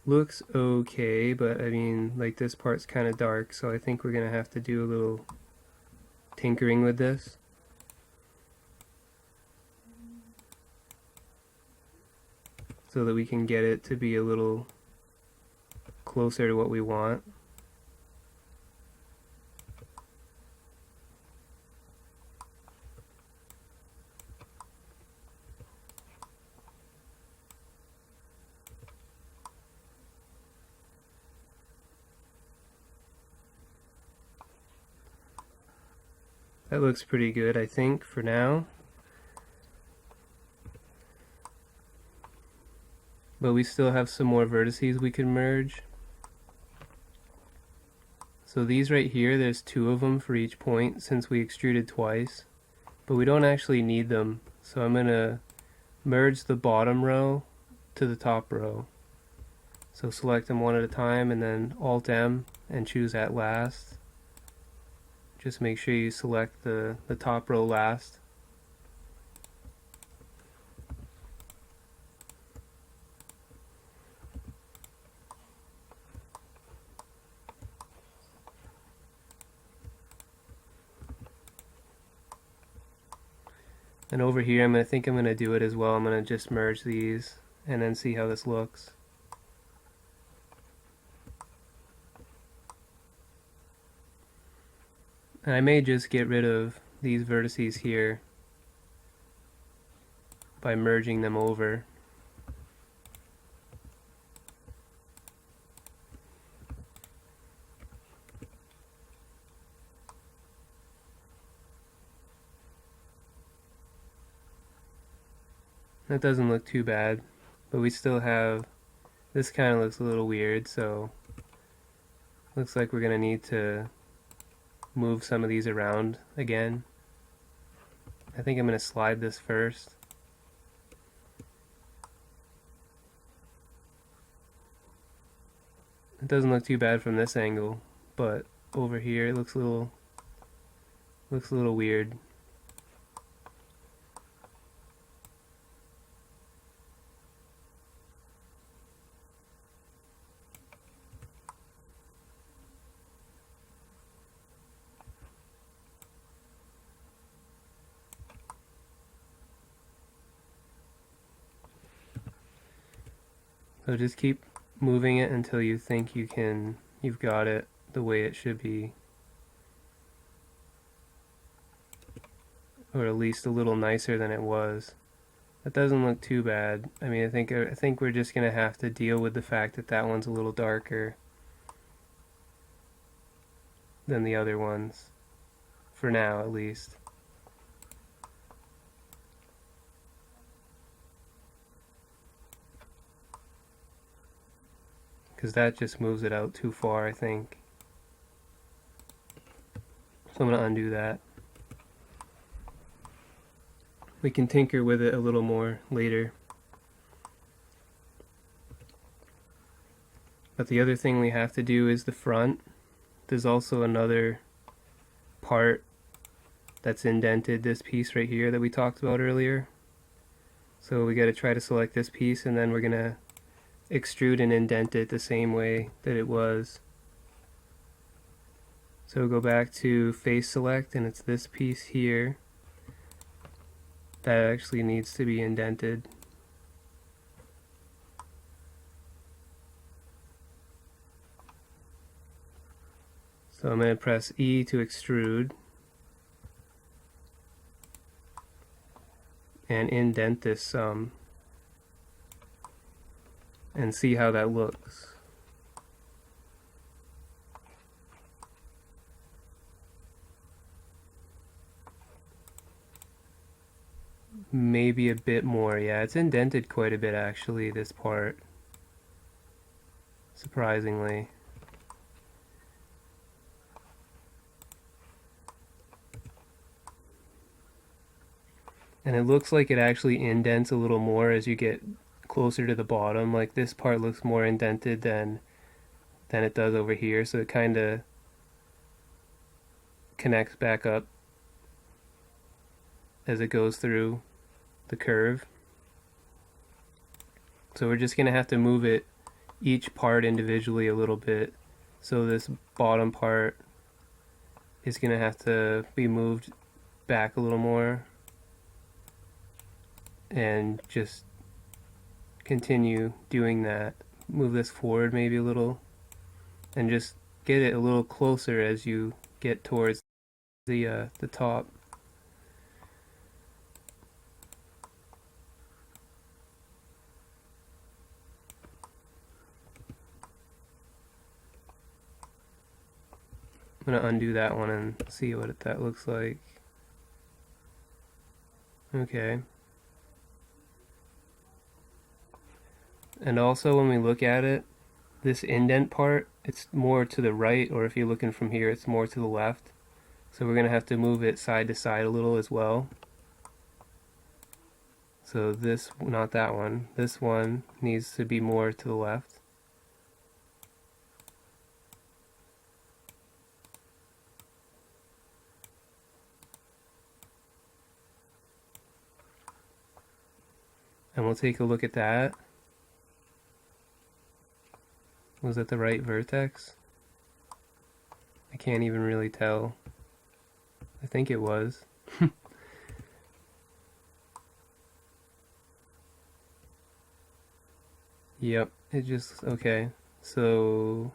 Looks okay, but I mean, like, this part's kind of dark, so I think we're gonna have to do a little tinkering with this. So that we can get it to be a little closer to what we want. That looks pretty good, I think, for now. But we still have some more vertices we can merge. So these right here, there's 2 of them for each point since we extruded twice. But we don't actually need them. So I'm going to merge the bottom row to the top row. So select them one at a time and then Alt-M and choose at last. Just make sure you select the top row last. And over here I'm going to do it as well. I'm going to just merge these and then see how this looks. And I may just get rid of these vertices here by merging them over. That doesn't look too bad, but we still have, this kind of looks a little weird, so looks like we're going to need to move some of these around again. I think I'm going to slide this first. It doesn't look too bad from this angle, but over here it looks a little weird. So just keep moving it until you think you've got it the way it should be. Or at least a little nicer than it was. That doesn't look too bad. I mean, I think we're just gonna have to deal with the fact that that one's a little darker than the other ones. For now, at least. Because that just moves it out too far, I think. So I'm going to undo that. We can tinker with it a little more later. But the other thing we have to do is the front. There's also another part that's indented, this piece right here that we talked about earlier. So we got to try to select this piece, and then we're going to extrude and indent it the same way that it was. So go back to face select, and it's this piece here that actually needs to be indented. So I'm going to press E to extrude and indent this some and see how that looks. maybe a bit more. Yeah, it's indented quite a bit actually, this part. Surprisingly. And it looks like it actually indents a little more as you get closer to the bottom. Like this part looks more indented than it does over here, so it kind of connects back up as it goes through the curve. So we're just going to have to move it, each part individually a little bit. So this bottom part is going to have to be moved back a little more and just continue doing that. Move this forward maybe a little and just get it a little closer as you get towards the top. I'm gonna undo that one and see what that looks like. Okay. And also when we look at it, this indent part, it's more to the right, or if you're looking from here, it's more to the left. So we're gonna have to move it side to side a little as well. So this, not that one, this one needs to be more to the left. And we'll take a look at that. Was it the right vertex? I can't even really tell. I think it was. Yep, it just, okay. So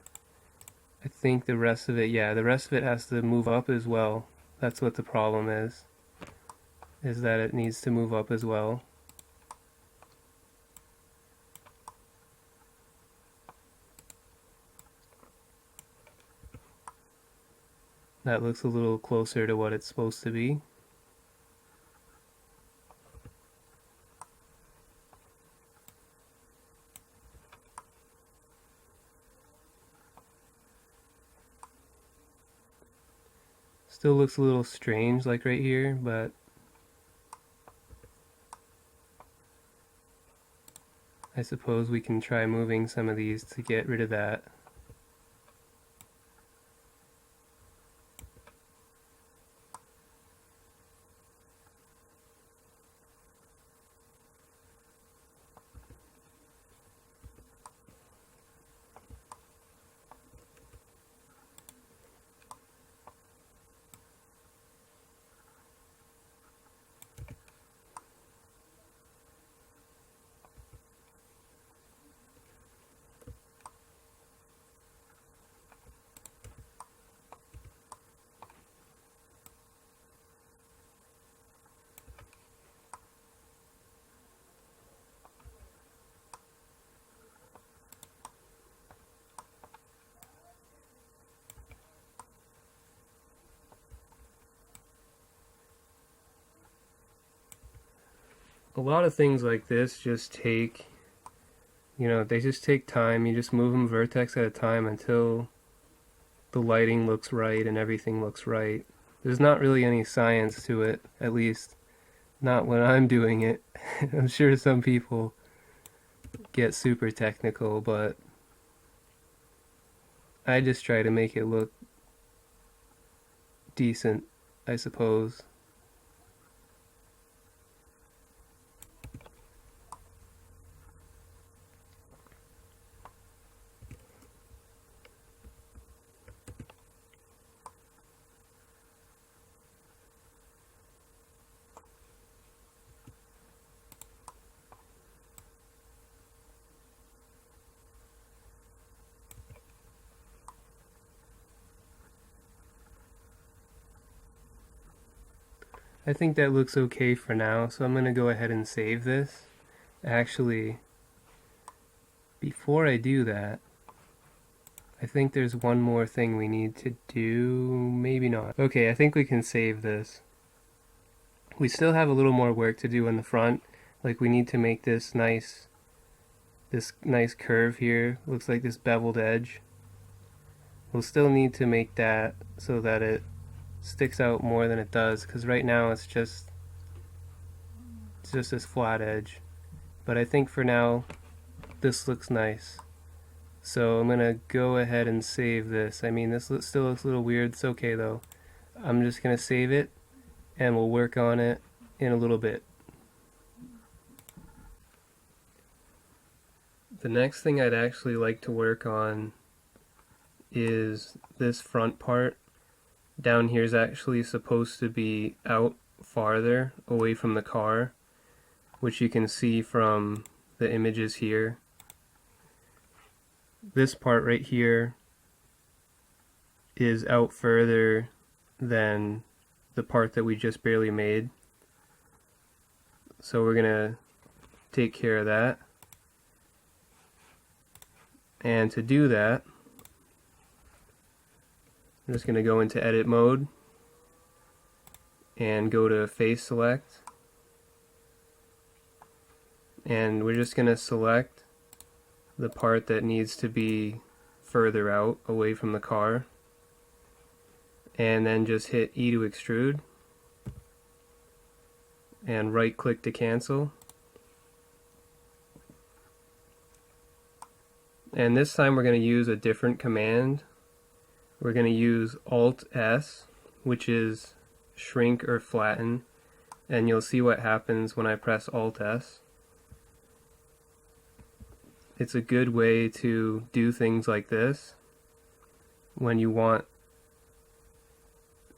I think the rest of it, yeah, the rest of it has to move up as well. That's what the problem is that it needs to move up as well. That looks a little closer to what it's supposed to be. Still looks a little strange like right here, but I suppose we can try moving some of these to get rid of that. A lot of things like this just take, they just take time. You just move them vertex at a time until the lighting looks right and everything looks right. There's not really any science to it, at least not when I'm doing it. I'm sure some people get super technical, but I just try to make it look decent, I suppose. I think that looks okay for now, so I'm going to go ahead and save this. Actually, before I do that, I think there's one more thing we need to do. Maybe not. Okay, I think we can save this. We still have a little more work to do in the front. Like we need to make this nice curve here. Looks like this beveled edge. We'll still need to make that so that it sticks out more than it does, because right now it's just this flat edge. But I think for now this looks nice. So I'm gonna go ahead and save this. I mean, this still looks a little weird. It's okay though. I'm just gonna save it and we'll work on it in a little bit. The next thing I'd actually like to work on is this front part. Down here is actually supposed to be out farther away from the car, which you can see from the images here. This part right here is out further than the part that we just barely made. So we're gonna take care of that. And to do that, I'm just gonna go into edit mode and go to face select. And we're just gonna select the part that needs to be further out away from the car, and then just hit E to extrude and right click to cancel. And this time we're going to use a different command. We're going to use Alt S, which is shrink or flatten, and you'll see what happens when I press Alt S. It's a good way to do things like this when you want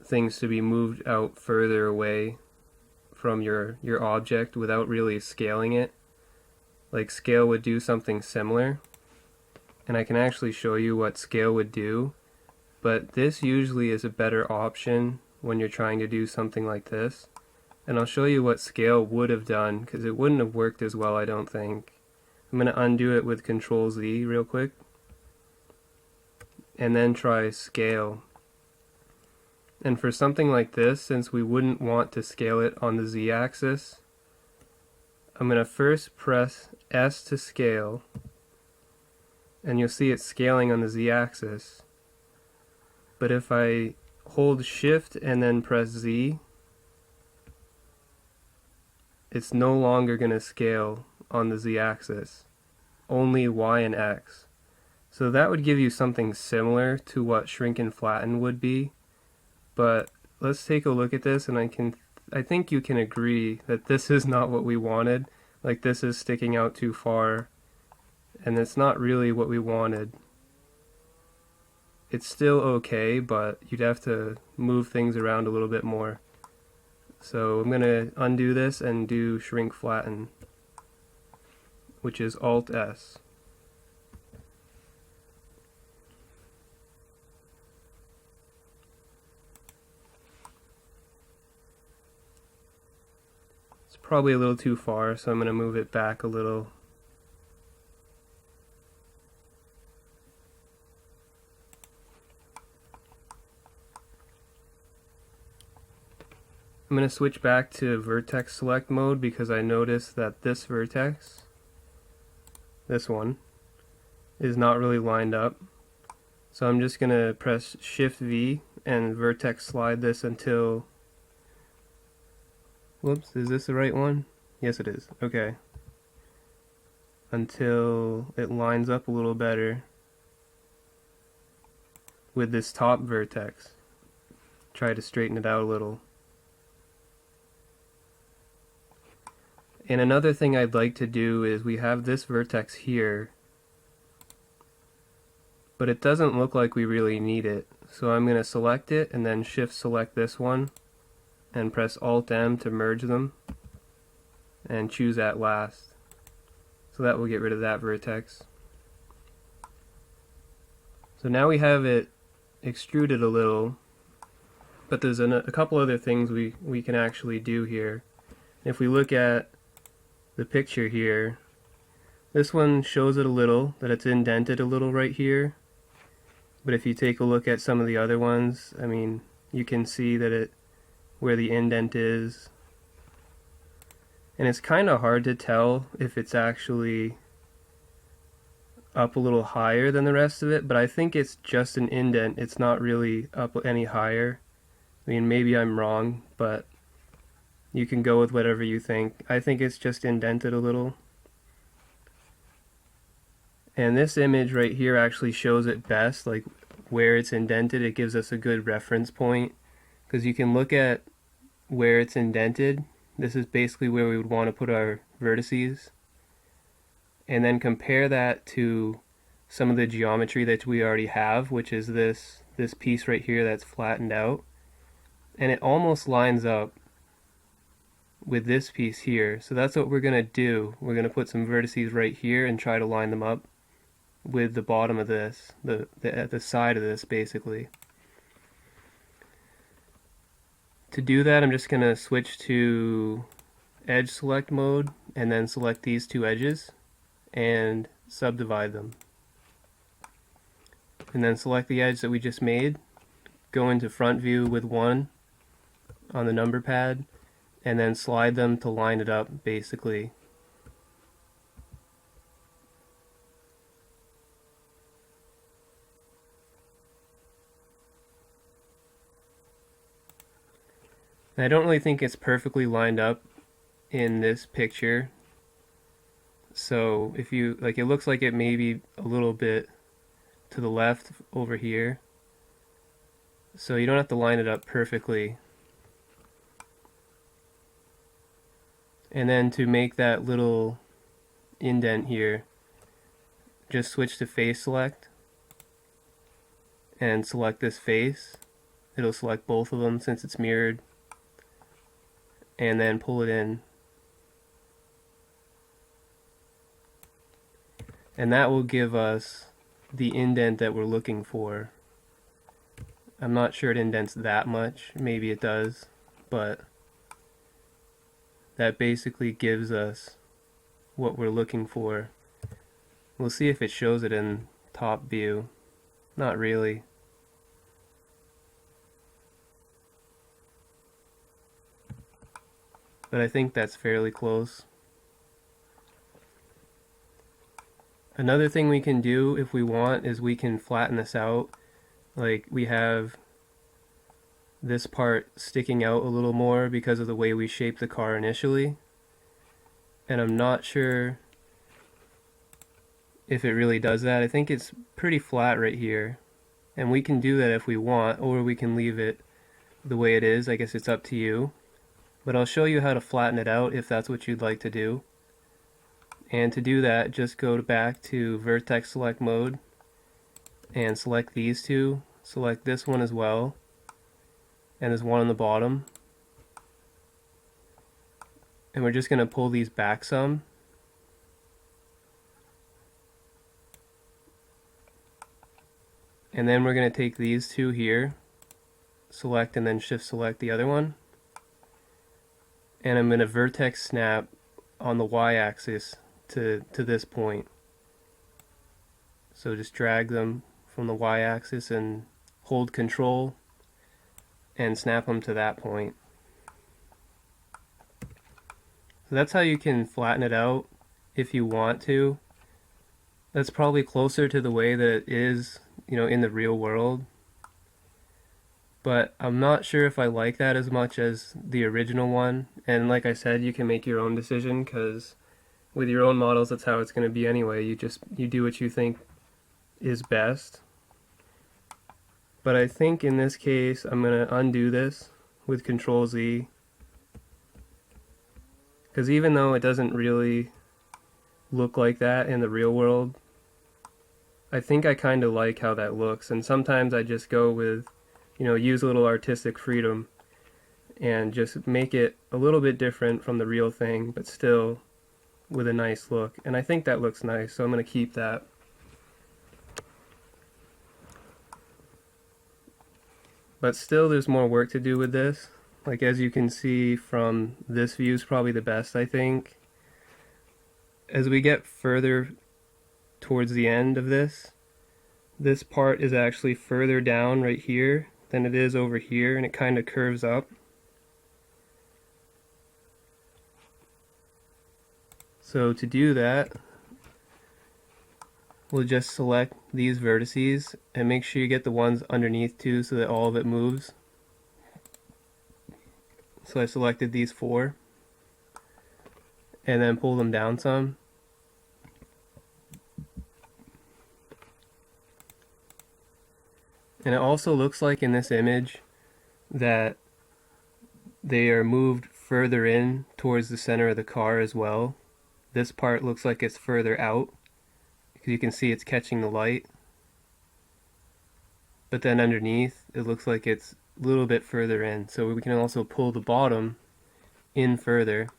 things to be moved out further away from your object without really scaling it. Like scale would do something similar, and I can actually show you what scale would do, but this usually is a better option when you're trying to do something like this. And I'll show you what scale would have done, because it wouldn't have worked as well, I don't think. I'm going to undo it with Control Z real quick, and then try scale. And for something like this, since we wouldn't want to scale it on the Z axis, I'm going to first press S to scale, and you'll see it's scaling on the Z axis. But if I hold Shift and then press Z, it's no longer going to scale on the Z axis, only Y and X. So that would give you something similar to what shrink and flatten would be. But let's take a look at this, and I think you can agree that this is not what we wanted. Like, this is sticking out too far, and it's not really what we wanted. It's still okay, but you'd have to move things around a little bit more. So I'm going to undo this and do shrink flatten, which is Alt S. It's probably a little too far, so I'm going to move it back a little. I'm going to switch back to vertex select mode because I noticed that this vertex, this one, is not really lined up. So I'm just going to press Shift V and vertex slide this until, whoops, is this the right one? Yes it is, okay. Until it lines up a little better with this top vertex. Try to straighten it out a little. And another thing I'd like to do is we have this vertex here, but it doesn't look like we really need it. So I'm going to select it and then Shift select this one and press Alt M to merge them and choose at last. So that will get rid of that vertex. So now we have it extruded a little, but there's a couple other things we can actually do here. If we look at the picture here, this one shows it a little, that it's indented a little right here. But if you take a look at some of the other ones, I mean, you can see that where the indent is, And it's kind of hard to tell if it's actually up a little higher than the rest of it, but I think it's just an indent. It's not really up any higher. I mean, maybe I'm wrong, but you can go with whatever you think. I think it's just indented a little. And this image right here actually shows it best, like where it's indented. It gives us a good reference point because you can look at where it's indented. This is basically where we would want to put our vertices, and then compare that to some of the geometry that we already have, which is this piece right here that's flattened out, and it almost lines up with this piece here. So that's what we're going to do. We're going to put some vertices right here and try to line them up with the bottom of this, the side of this basically. To do that, I'm just going to switch to edge select mode and then select these two edges and subdivide them. And then select the edge that we just made, go into front view with 1 on the number pad, and then slide them to line it up basically. And I don't really think it's perfectly lined up in this picture. So if you, like, it looks like it may be a little bit to the left over here. So you don't have to line it up perfectly. And then to make that little indent here, just switch to face select and select this face. It'll select both of them since it's mirrored, and then pull it in. And that will give us the indent that we're looking for. I'm not sure it indents that much, maybe it does, but that basically gives us what we're looking for. We'll see if it shows it in top view. Not really. But I think that's fairly close. Another thing we can do if we want is we can flatten this out. Like we have this part sticking out a little more because of the way we shaped the car initially. And I'm not sure if it really does that. I think it's pretty flat right here. And we can do that if we want, or we can leave it the way it is. I guess it's up to you. But I'll show you how to flatten it out if that's what you'd like to do. And to do that, just go back to vertex select mode and select these two. Select this one as well. And there's one on the bottom. And we're just going to pull these back some. And then we're going to take these two here, select and then shift select the other one. And I'm going to vertex snap on the y-axis to this point. So just drag them from the y-axis and hold control and snap them to that point. So that's how you can flatten it out if you want to. That's probably closer to the way that it is, in the real world. But I'm not sure if I like that as much as the original one. And like I said, you can make your own decision, because with your own models, that's how it's going to be anyway. You do what you think is best. But I think in this case, I'm going to undo this with Control Z. Because even though it doesn't really look like that in the real world, I think I kind of like how that looks. And sometimes I just go with, use a little artistic freedom and just make it a little bit different from the real thing, but still with a nice look. And I think that looks nice, so I'm going to keep that. But still, there's more work to do with this. Like, as you can see from this view, is probably the best, I think. As we get further towards the end of this part is actually further down right here than it is over here, and it kind of curves up. So to do that, we'll just select these vertices and make sure you get the ones underneath too so that all of it moves. So I selected these 4 and then pull them down some. And it also looks like in this image that they are moved further in towards the center of the car as well. This part looks like it's further out because you can see it's catching the light. But then underneath it looks like it's a little bit further in. So we can also pull the bottom in further.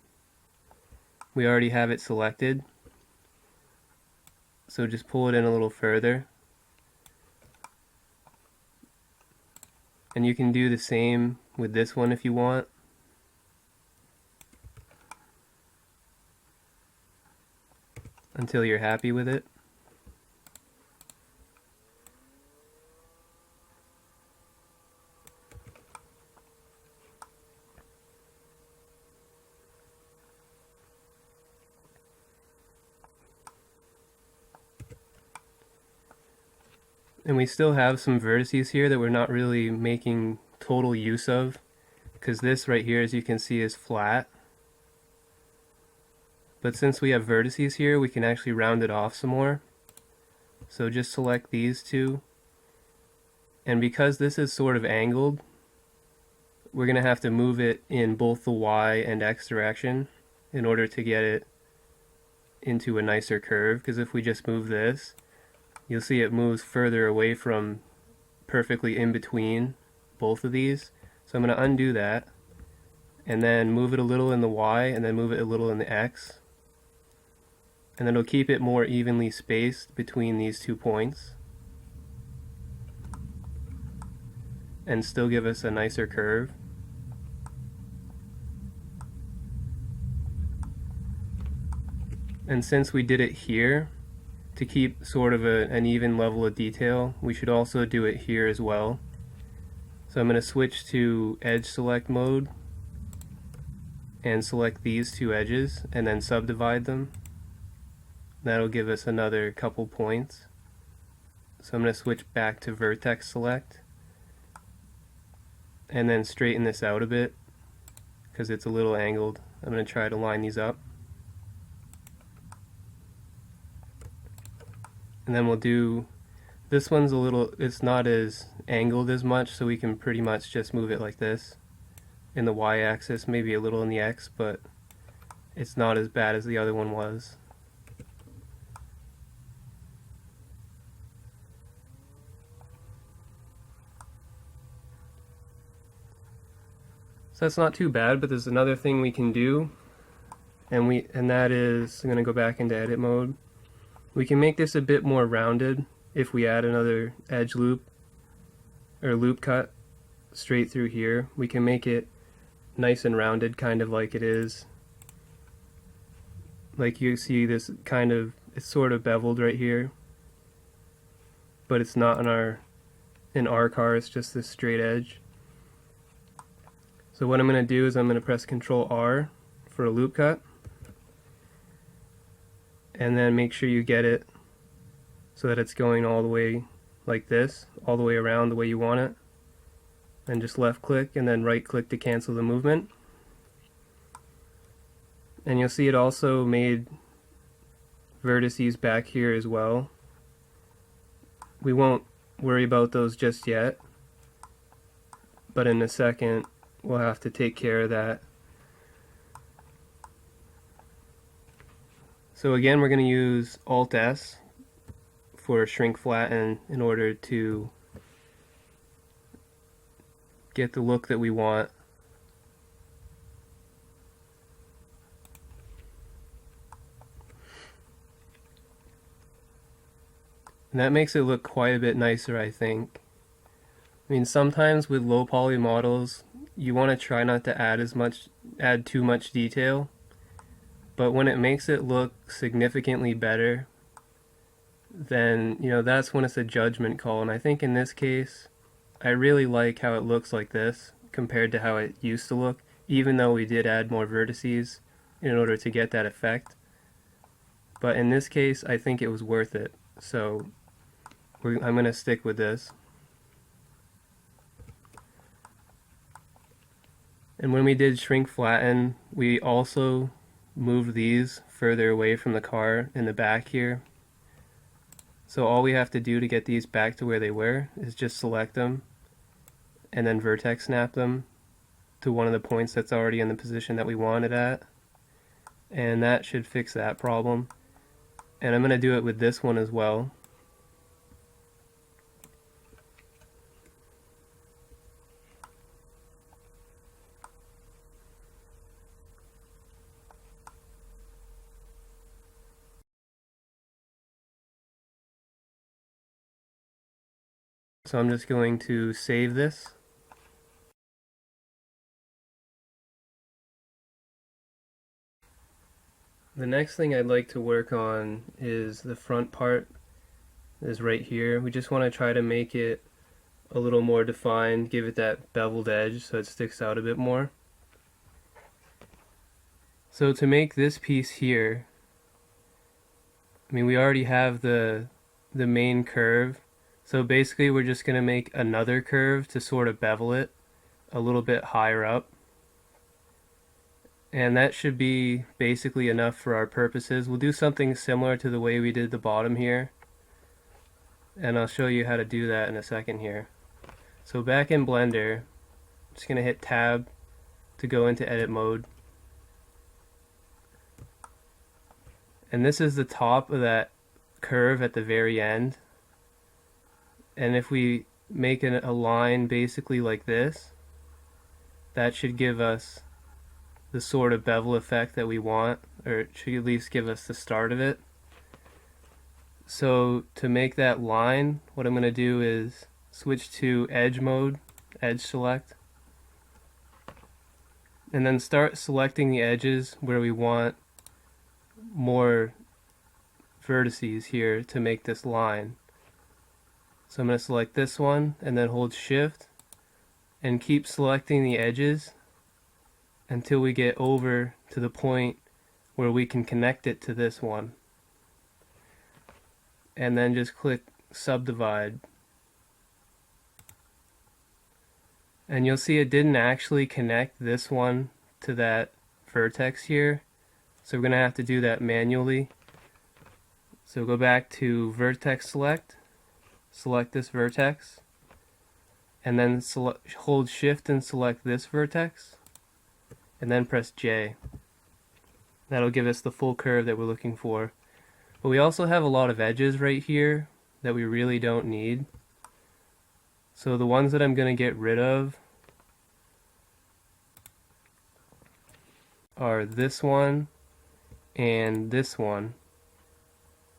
We already have it selected. So just pull it in a little further. And you can do the same with this one if you want. Until you're happy with it. And we still have some vertices here that we're not really making total use of, because this right here, as you can see, is flat. But since we have vertices here, we can actually round it off some more. So just select these 2. And because this is sort of angled, we're going to have to move it in both the Y and X direction in order to get it into a nicer curve. Because if we just move this, you'll see it moves further away from perfectly in between both of these. So I'm going to undo that and then move it a little in the Y and then move it a little in the X. And then it'll keep it more evenly spaced between these 2 points and still give us a nicer curve. And since we did it here, to keep sort of an even level of detail, we should also do it here as well. So I'm going to switch to edge select mode and select these 2 edges and then subdivide them. That'll give us another couple points. So I'm going to switch back to vertex select and then straighten this out a bit because it's a little angled. I'm going to try to line these up. And then we'll do, this one's a little, it's not as angled as much, so we can pretty much just move it like this in the Y-axis, maybe a little in the X, but it's not as bad as the other one was. So that's not too bad, but there's another thing we can do, and that is, I'm going to go back into edit mode. We can make this a bit more rounded if we add another edge loop or loop cut straight through here. We can make it nice and rounded, kind of like it is. Like you see this kind of, it's sort of beveled right here, but it's not in our car, it's just this straight edge. So what I'm going to do is I'm going to press Ctrl R for a loop cut. And then make sure you get it so that it's going all the way like this, all the way around the way you want it. And just left click and then right click to cancel the movement. And you'll see it also made vertices back here as well. We won't worry about those just yet, but in a second we'll have to take care of that. So again, we're going to use Alt S for shrink flatten in order to get the look that we want. And that makes it look quite a bit nicer, I think. I mean, sometimes with low poly models, you want to try not to add too much detail. But when it makes it look significantly better, then, you know, that's when it's a judgment call. And I think in this case, I really like how it looks like this compared to how it used to look, even though we did add more vertices in order to get that effect. But in this case, I think it was worth it. So I'm going to stick with this. And when we did shrink flatten, we also moved these further away from the car in the back here. So all we have to do to get these back to where they were is just select them and then vertex snap them to one of the points that's already in the position that we want it at. And that should fix that problem. And I'm going to do it with this one as well. So I'm just going to save this. The next thing I'd like to work on is the front part is right here. We just want to try to make it a little more defined, give it that beveled edge so it sticks out a bit more. So to make this piece here, I mean, we already have the main curve. So basically we're just going to make another curve to sort of bevel it a little bit higher up. And that should be basically enough for our purposes. We'll do something similar to the way we did the bottom here. And I'll show you how to do that in a second here. So back in Blender, I'm just going to hit Tab to go into edit mode. And this is the top of that curve at the very end. And if we make a line basically like this, that should give us the sort of bevel effect that we want, or it should at least give us the start of it. So to make that line, what I'm going to do is switch to edge mode, edge select, and then start selecting the edges where we want more vertices here to make this line. So I'm going to select this one and then hold shift and keep selecting the edges until we get over to the point where we can connect it to this one. And then just click subdivide. And you'll see it didn't actually connect this one to that vertex here. So we're going to have to do that manually. So go back to vertex select, select this vertex, and then hold shift and select this vertex, and then press J. That'll give us the full curve that we're looking for. But we also have a lot of edges right here that we really don't need. So the ones that I'm going to get rid of are this one and this one.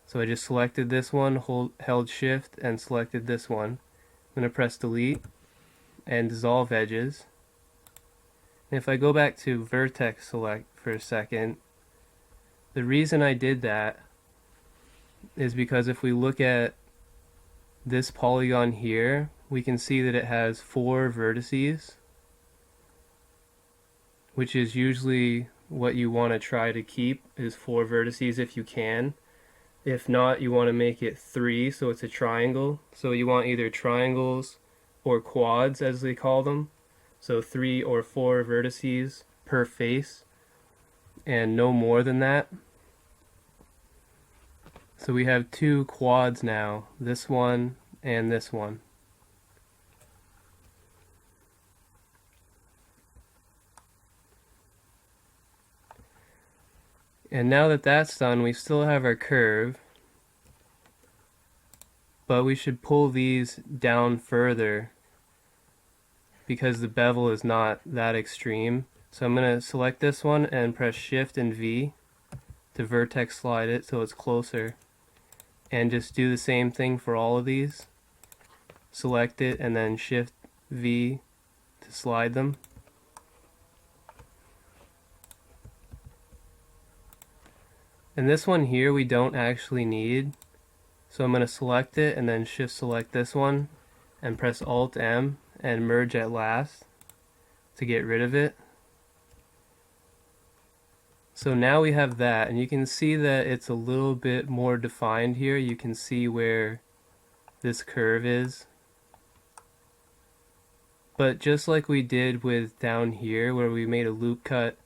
So I just selected this one, held shift, and selected this one. I'm going to press delete and dissolve edges. And if I go back to vertex select for a second, the reason I did that is because if we look at this polygon here, we can see that it has 4 vertices, which is usually what you want to try to keep, is 4 vertices if you can. If not, you want to make it 3, so it's a triangle. So you want either triangles or quads, as they call them. So 3 or 4 vertices per face, and no more than that. So we have 2 quads now, this one and this one. And now that that's done, we still have our curve, but we should pull these down further because the bevel is not that extreme. So I'm going to select this one and press Shift and V to vertex slide it so it's closer. And just do the same thing for all of these. Select it and then Shift V to slide them. And this one here we don't actually need. So I'm going to select it and then shift select this one and press Alt M and merge at last to get rid of it. So now we have that, and you can see that it's a little bit more defined here. You can see where this curve is. But just like we did with down here, where we made a loop cut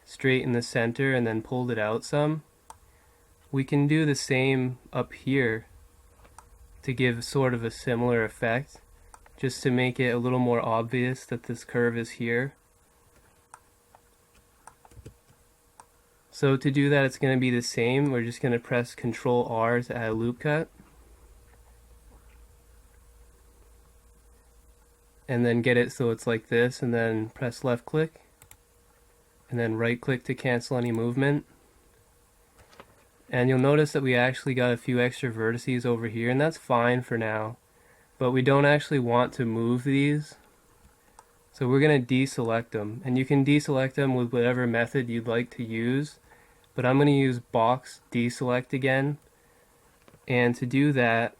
straight in the center and then pulled it out some, we can do the same up here to give sort of a similar effect, just to make it a little more obvious that this curve is here. So to do that, it's going to be the same. We're just going to press Ctrl R to add a loop cut. And then get it so it's like this, and then press left click. And then right click to cancel any movement. And you'll notice that we actually got a few extra vertices over here, and that's fine for now. But we don't actually want to move these. So we're going to deselect them. And you can deselect them with whatever method you'd like to use. But I'm going to use box deselect again. And to do that,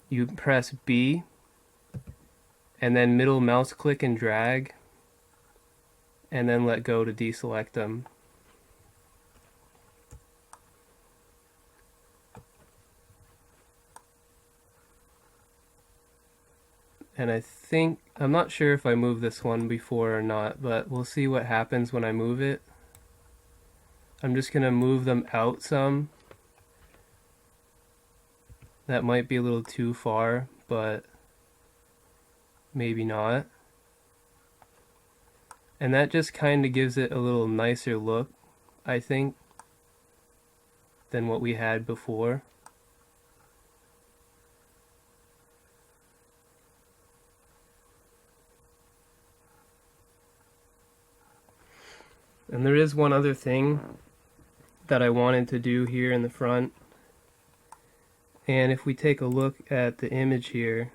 you press B, and then middle mouse click and drag, and then let go to deselect them. And I think, I'm not sure if I moved this one before or not, but we'll see what happens when I move it. I'm just going to move them out some. That might be a little too far, but maybe not. And that just kind of gives it a little nicer look, I think, than what we had before. And there is one other thing that I wanted to do here in the front. And if we take a look at the image here,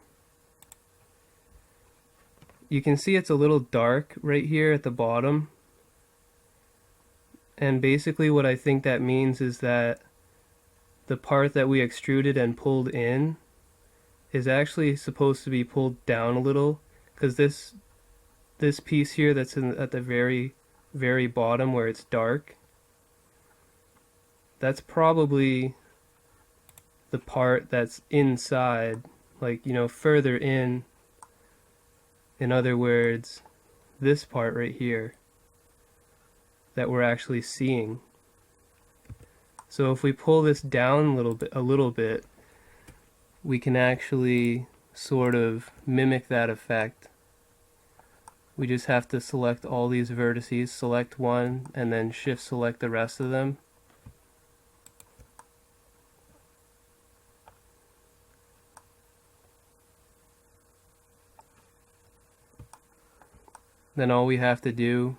you can see it's a little dark right here at the bottom. And basically what I think that means is that the part that we extruded and pulled in is actually supposed to be pulled down a little, because this piece here that's at the very bottom where it's dark, that's probably the part that's inside, like, you know, further in other words, this part right here that we're actually seeing. So if we pull this down a little bit, we can actually sort of mimic that effect. We just have to select all these vertices, select one, and then shift select the rest of them. Then all we have to do,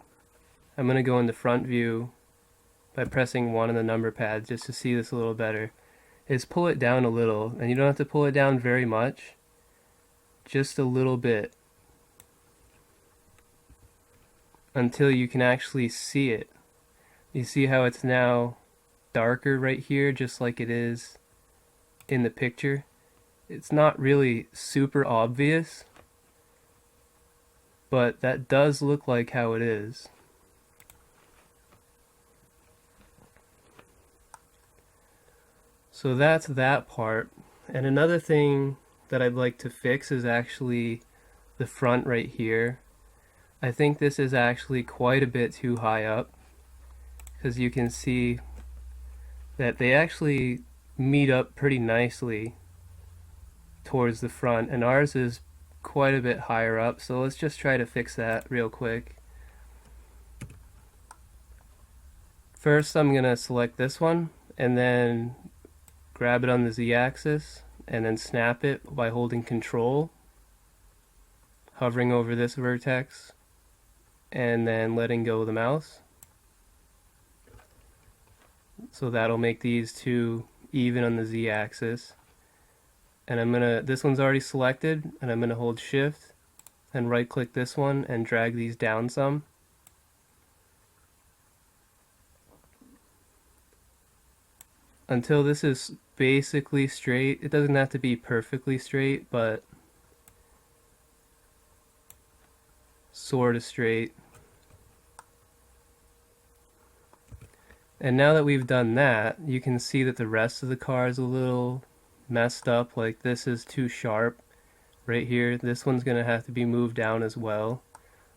I'm going to go into front view by pressing 1 on the number pad just to see this a little better, is pull it down a little. And you don't have to pull it down very much, just a little bit, until you can actually see it. You see how it's now darker right here, just like it is in the picture. It's not really super obvious, but that does look like how it is. So that's that part. And another thing that I'd like to fix is actually the front right here. I think this is actually quite a bit too high up, because you can see that they actually meet up pretty nicely towards the front, and ours is quite a bit higher up. So let's just try to fix that real quick. First I'm going to select this one and then grab it on the Z-axis and then snap it by holding Control, hovering over this vertex, and then letting go of the mouse. So that'll make these two even on the Z-axis. And this one's already selected, and I'm gonna hold Shift and right click this one and drag these down some. Until this is basically straight. It doesn't have to be perfectly straight, but sort of straight. And now that we've done that, you can see that the rest of the car is a little messed up. Like this is too sharp right here. This one's going to have to be moved down as well.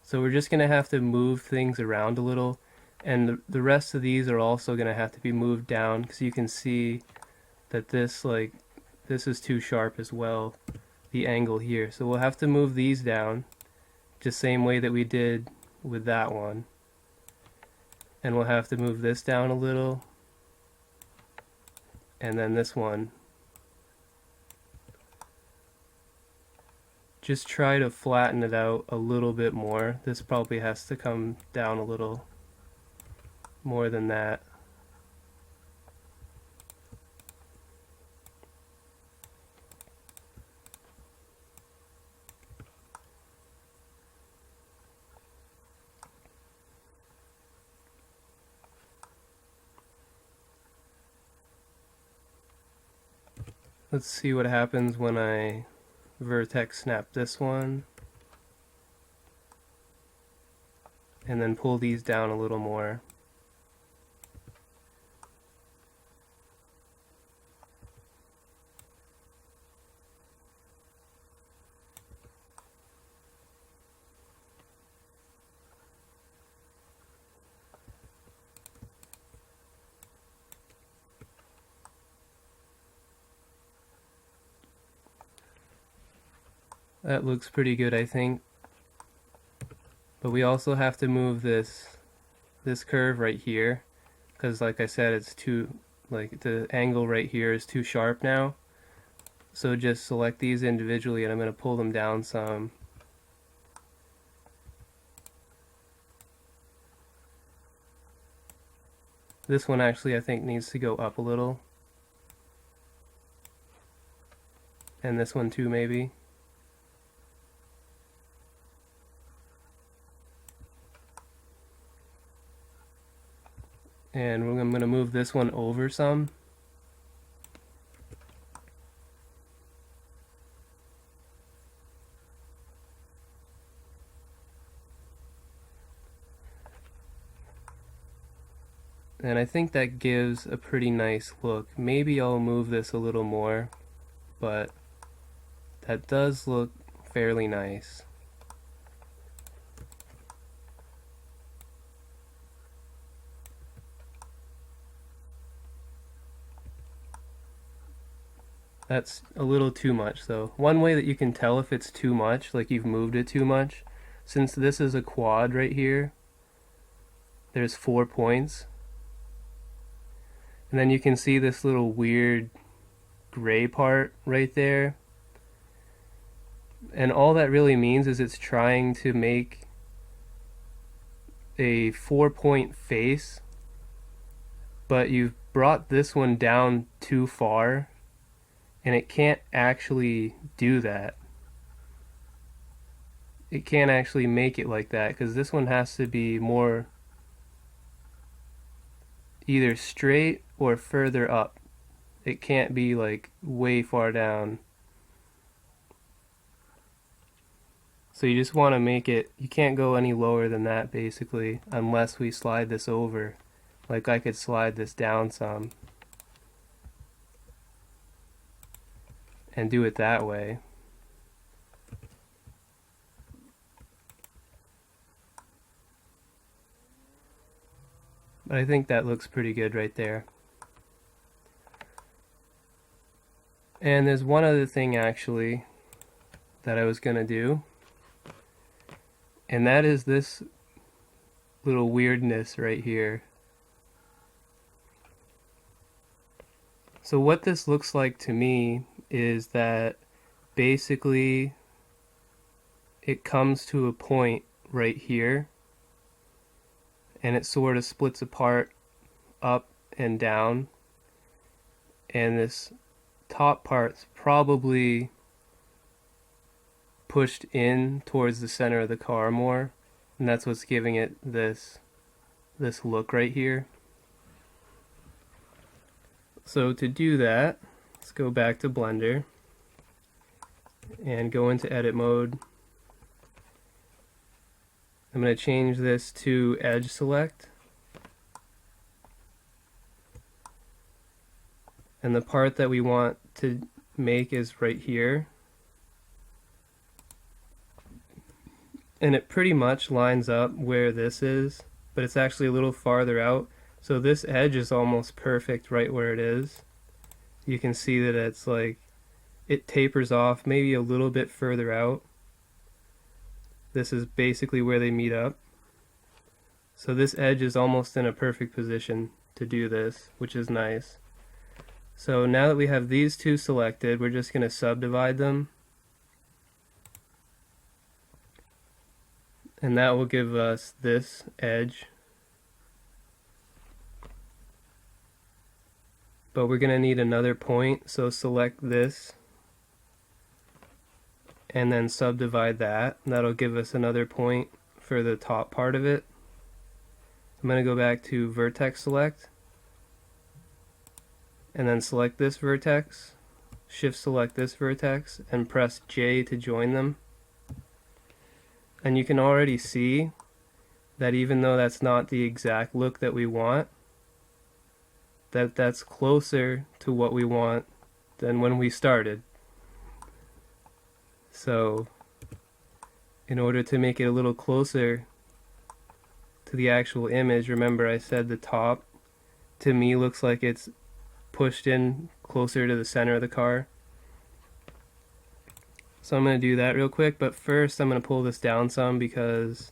So we're just going to have to move things around a little. And the rest of these are also going to have to be moved down because you can see that this is too sharp as well, the angle here. So we'll have to move these down just same way that we did with that one. And we'll have to move this down a little. And then this one. Just try to flatten it out a little bit more. This probably has to come down a little more than that. Let's see what happens when I vertex snap this one and then pull these down a little more. That looks pretty good, I think. But we also have to move this curve right here, because like I said, it's too, like the angle right here is too sharp now. So just select these individually and I'm going to pull them down some. This one actually I think needs to go up a little. And this one too maybe. And I'm going to move this one over some. And I think that gives a pretty nice look. Maybe I'll move this a little more, but that does look fairly nice. That's a little too much though. One way that you can tell if it's too much, like you've moved it too much, since this is a quad right here, there's 4 points. And then you can see this little weird gray part right there. And all that really means is it's trying to make a 4-point face, but you've brought this one down too far, and it can't actually do that. It can't actually make it like that, because this one has to be more either straight or further up. It can't be like way far down. So you just want to make it, you can't go any lower than that basically, unless we slide this over. Like I could slide this down some and do it that way. But I think that looks pretty good right there. And there's one other thing actually that I was gonna do, and that is this little weirdness right here. So what this looks like to me is that basically it comes to a point right here and it sort of splits apart up and down, and this top part's probably pushed in towards the center of the car more, and that's what's giving it this look right here. So to do that, let's go back to Blender and go into edit mode. I'm going to change this to edge select, And the part that we want to make is right here. And it pretty much lines up where this is, but it's actually a little farther out. So this edge is almost perfect right where it is. You can see that it's like, it tapers off maybe a little bit further out. This is basically where they meet up. So this edge is almost in a perfect position to do this, which is nice. So now that we have these two selected, we're just going to subdivide them. And that will give us this edge. But we're going to need another point, so select this and then subdivide that. That'll give us another point for the top part of it. I'm going to go back to vertex select and then select this vertex, shift select this vertex and press J to join them. And you can already see that even though that's not the exact look that we want, that's closer to what we want than when we started. So in order to make it a little closer to the actual image, remember I said the top to me looks like it's pushed in closer to the center of the car. So I'm going to do that real quick, but first I'm going to pull this down some because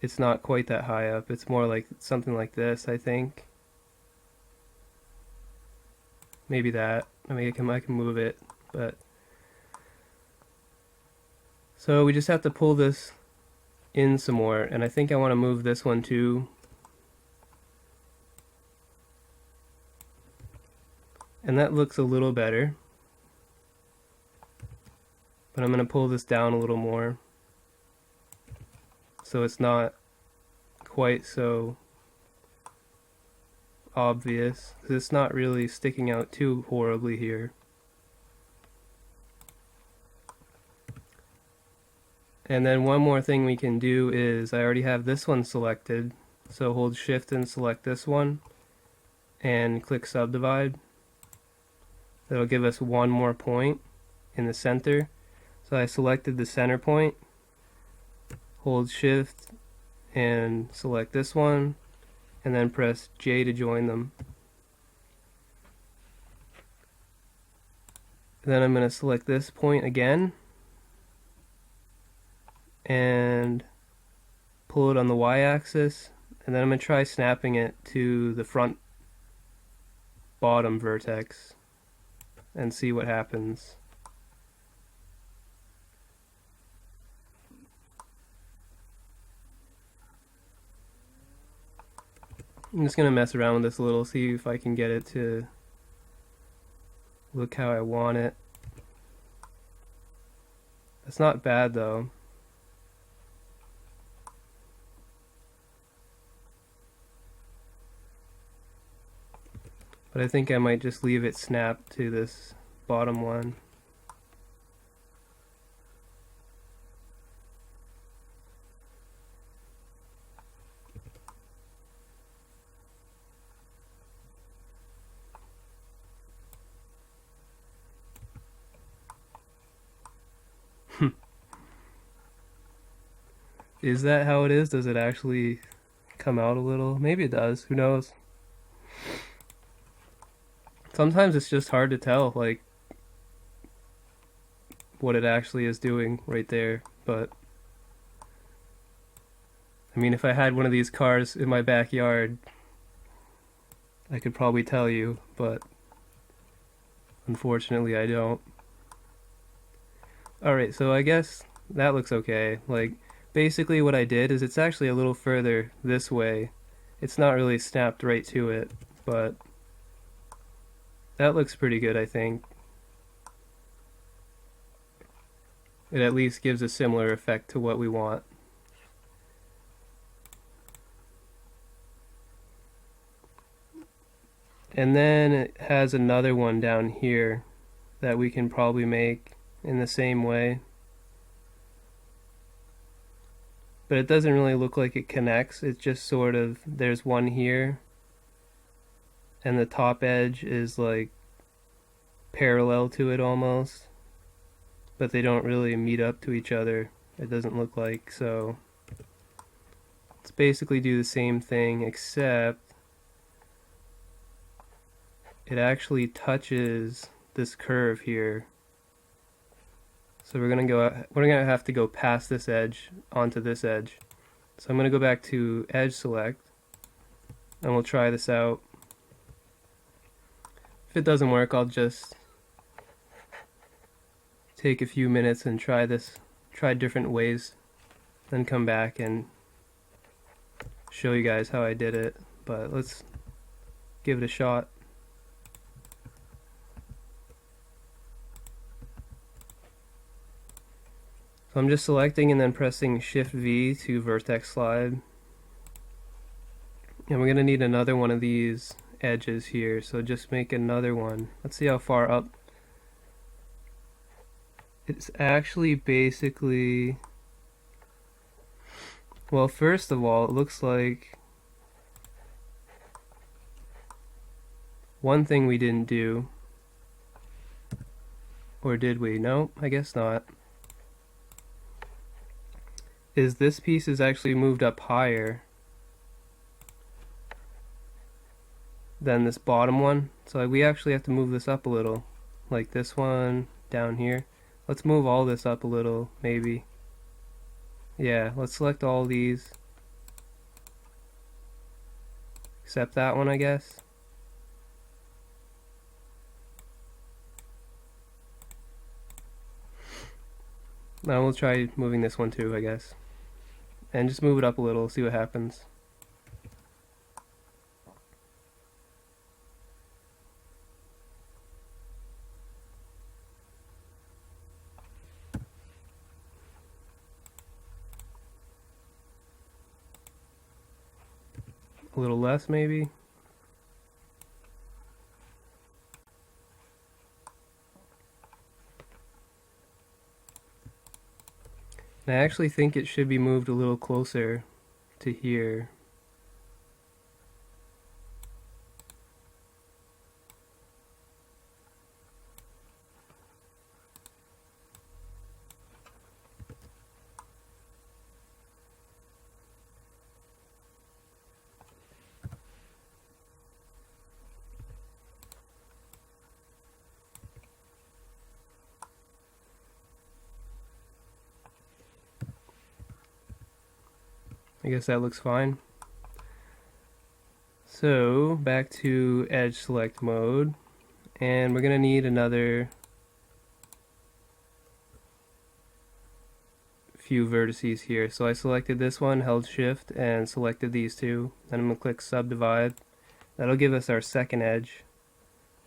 it's not quite that high up. It's more like something like this, I think. Maybe that. I mean, I can move it, but so we just have to pull this in some more, and I think I want to move this one too. And that looks a little better. But I'm going to pull this down a little more so it's not quite so obvious, because it's not really sticking out too horribly here. And then one more thing we can do is, I already have this one selected, so hold shift and select this one and click subdivide. That'll give us one more point in the center. So I selected the center point, hold shift and select this one, and then press J to join them. Then I'm going to select this point again and pull it on the y-axis, and then I'm going to try snapping it to the front bottom vertex and see what happens. I'm just going to mess around with this a little, see if I can get it to look how I want it. That's not bad though. But I think I might just leave it snapped to this bottom one. Is that how it is? Does it actually come out a little? Maybe it does. Who knows? Sometimes it's just hard to tell, like, what it actually is doing right there. But I mean, if I had one of these cars in my backyard, I could probably tell you, but unfortunately I don't. Alright, so I guess that looks okay. Like, basically what I did is it's actually a little further this way. It's not really snapped right to it, but that looks pretty good, I think. It at least gives a similar effect to what we want. And then it has another one down here that we can probably make in the same way. But it doesn't really look like it connects. It's just sort of, there's one here, and the top edge is like parallel to it almost, but they don't really meet up to each other, it doesn't look like. So let's basically do the same thing, except it actually touches this curve here. So we're gonna have to go past this edge onto this edge. So I'm gonna go back to edge select, and we'll try this out. If it doesn't work, I'll just take a few minutes and try different ways, then come back and show you guys how I did it. But let's give it a shot. So I'm just selecting and then pressing Shift V to vertex slide. And we're going to need another one of these edges here, so just make another one. Let's see how far up. It's actually basically, well, first of all, it looks like one thing we didn't do, or did we? No, I guess not, is this piece is actually moved up higher than this bottom one. So we actually have to move this up a little, like this one down here. Let's move all this up a little, maybe. Yeah, let's select all these except that one, I guess. Now we'll try moving this one too, I guess, and just move it up a little, see what happens. A little less, maybe. And I actually think it should be moved a little closer to here. I guess that looks fine. So back to edge select mode, and we're gonna need another few vertices here. So I selected this one, held shift, and selected these two. Then I'm gonna click subdivide. That'll give us our second edge,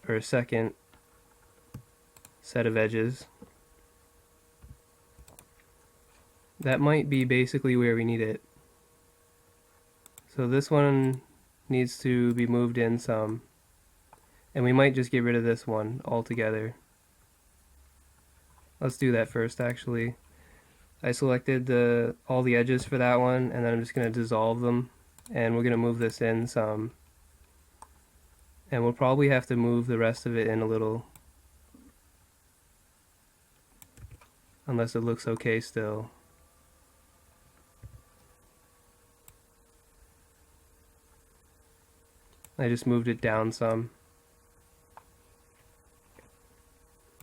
or second set of edges. That might be basically where we need it. So this one needs to be moved in some, and we might just get rid of this one altogether. Let's do that first, actually. I selected all the edges for that one, and then I'm just going to dissolve them, and we're going to move this in some, and we'll probably have to move the rest of it in a little, unless it looks okay still. I just moved it down some.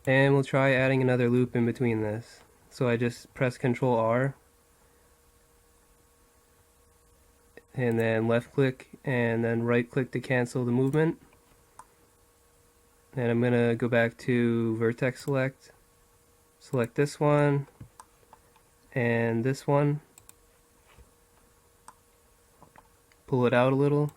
And we'll try adding another loop in between this. So I just press Ctrl R, and then left click, and then right click to cancel the movement. And I'm gonna go back to vertex select, select this one, and this one, pull it out a little.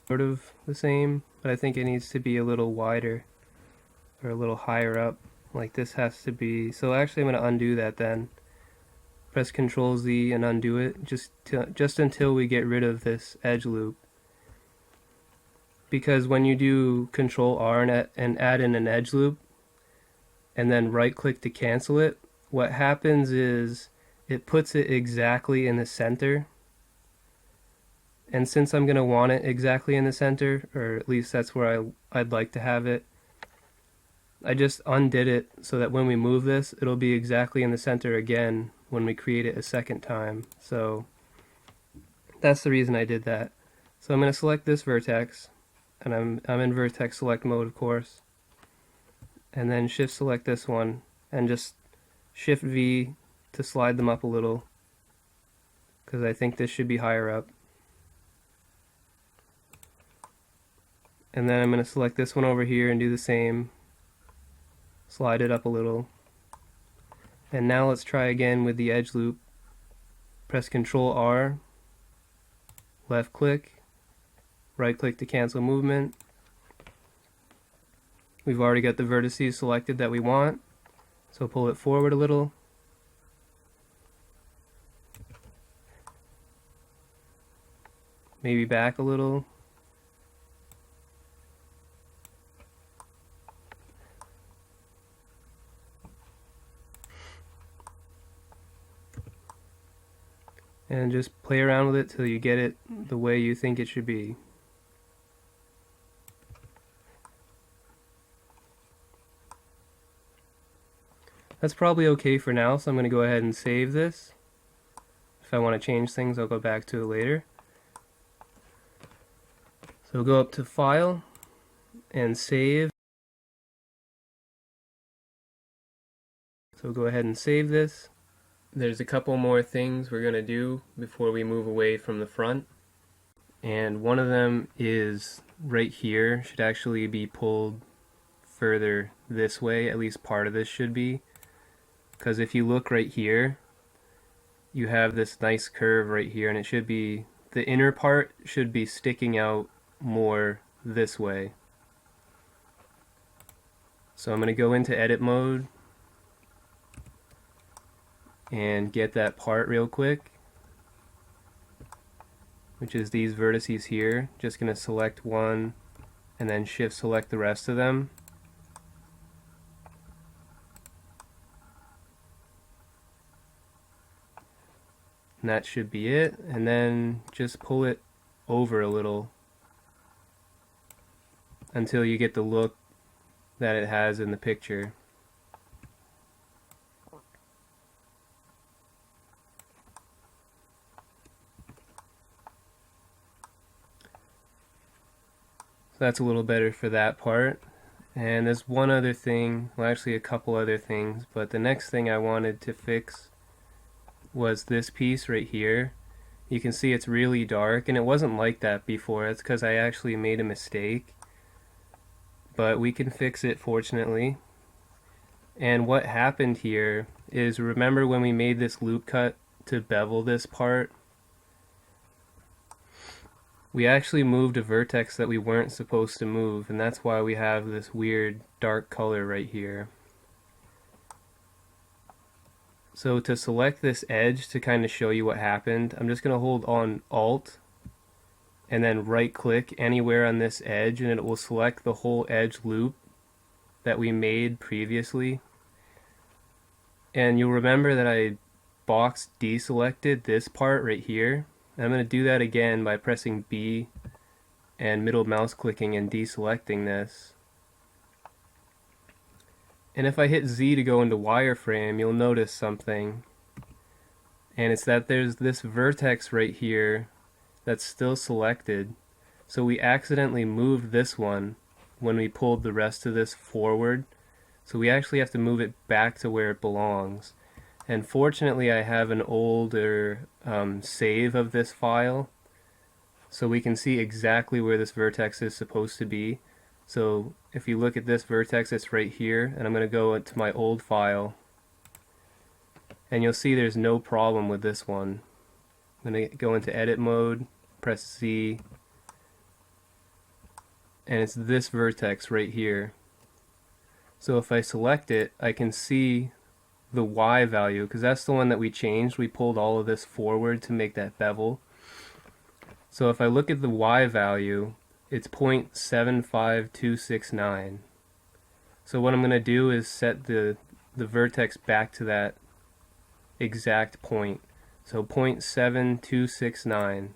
Sort of the same, but I think it needs to be a little wider or a little higher up, like this has to be. So actually I'm going to undo that then. Press Ctrl Z and undo it just until we get rid of this edge loop. Because when you do Ctrl R and add in an edge loop and then right click to cancel it, what happens is it puts it exactly in the center And since I'm going to want it exactly in the center, or at least that's where I'd like to have it, I just undid it so that when we move this, it'll be exactly in the center again when we create it a second time. So that's the reason I did that. So I'm going to select this vertex, and I'm in vertex select mode, of course, and then shift select this one, and just shift V to slide them up a little, because I think this should be higher up. And then I'm going to select this one over here and do the same. Slide it up a little. And now let's try again with the edge loop. Press Ctrl R, left click, right click to cancel movement. We've already got the vertices selected that we want, so pull it forward a little. Maybe back a little. And just play around with it till you get it the way you think it should be. That's probably okay for now, so I'm going to go ahead and save this. If I want to change things, I'll go back to it later. So go up to File and Save. So go ahead and save this. There's a couple more things we're going to do before we move away from the front. And one of them is right here, should actually be pulled further this way, at least part of this should be. Because if you look right here, you have this nice curve right here, and it should be, the inner part should be sticking out more this way. So I'm going to go into edit mode and get that part real quick, which is these vertices here. Just going to select one and then shift select the rest of them. And that should be it, and then just pull it over a little until you get the look that it has in the picture. So that's a little better for that part. And there's one other thing, well actually a couple other things, but the next thing I wanted to fix was this piece right here. You can see it's really dark, and it wasn't like that before. That's because I actually made a mistake, but we can fix it fortunately. And what happened here is, remember when we made this loop cut to bevel this part, we actually moved a vertex that we weren't supposed to move, and that's why we have this weird dark color right here. So to select this edge to kind of show you what happened, I'm just going to hold on Alt and then right click anywhere on this edge, and it will select the whole edge loop that we made previously. And you'll remember that I box deselected this part right here. And I'm going to do that again by pressing B and middle mouse clicking and deselecting this. And if I hit Z to go into wireframe, you'll notice something. And it's that there's this vertex right here that's still selected. So we accidentally moved this one when we pulled the rest of this forward. So we actually have to move it back to where it belongs. And fortunately I have an older save of this file, so we can see exactly where this vertex is supposed to be. So if you look at this vertex, it's right here, and I'm going to go into my old file, and you'll see there's no problem with this one. I'm going to go into edit mode, press Z, and it's this vertex right here. So if I select it, I can see the Y value, because that's the one that we changed. We pulled all of this forward to make that bevel. So if I look at the Y value, it's 0.75269. So what I'm going to do is set the vertex back to that exact point. So 0.7269.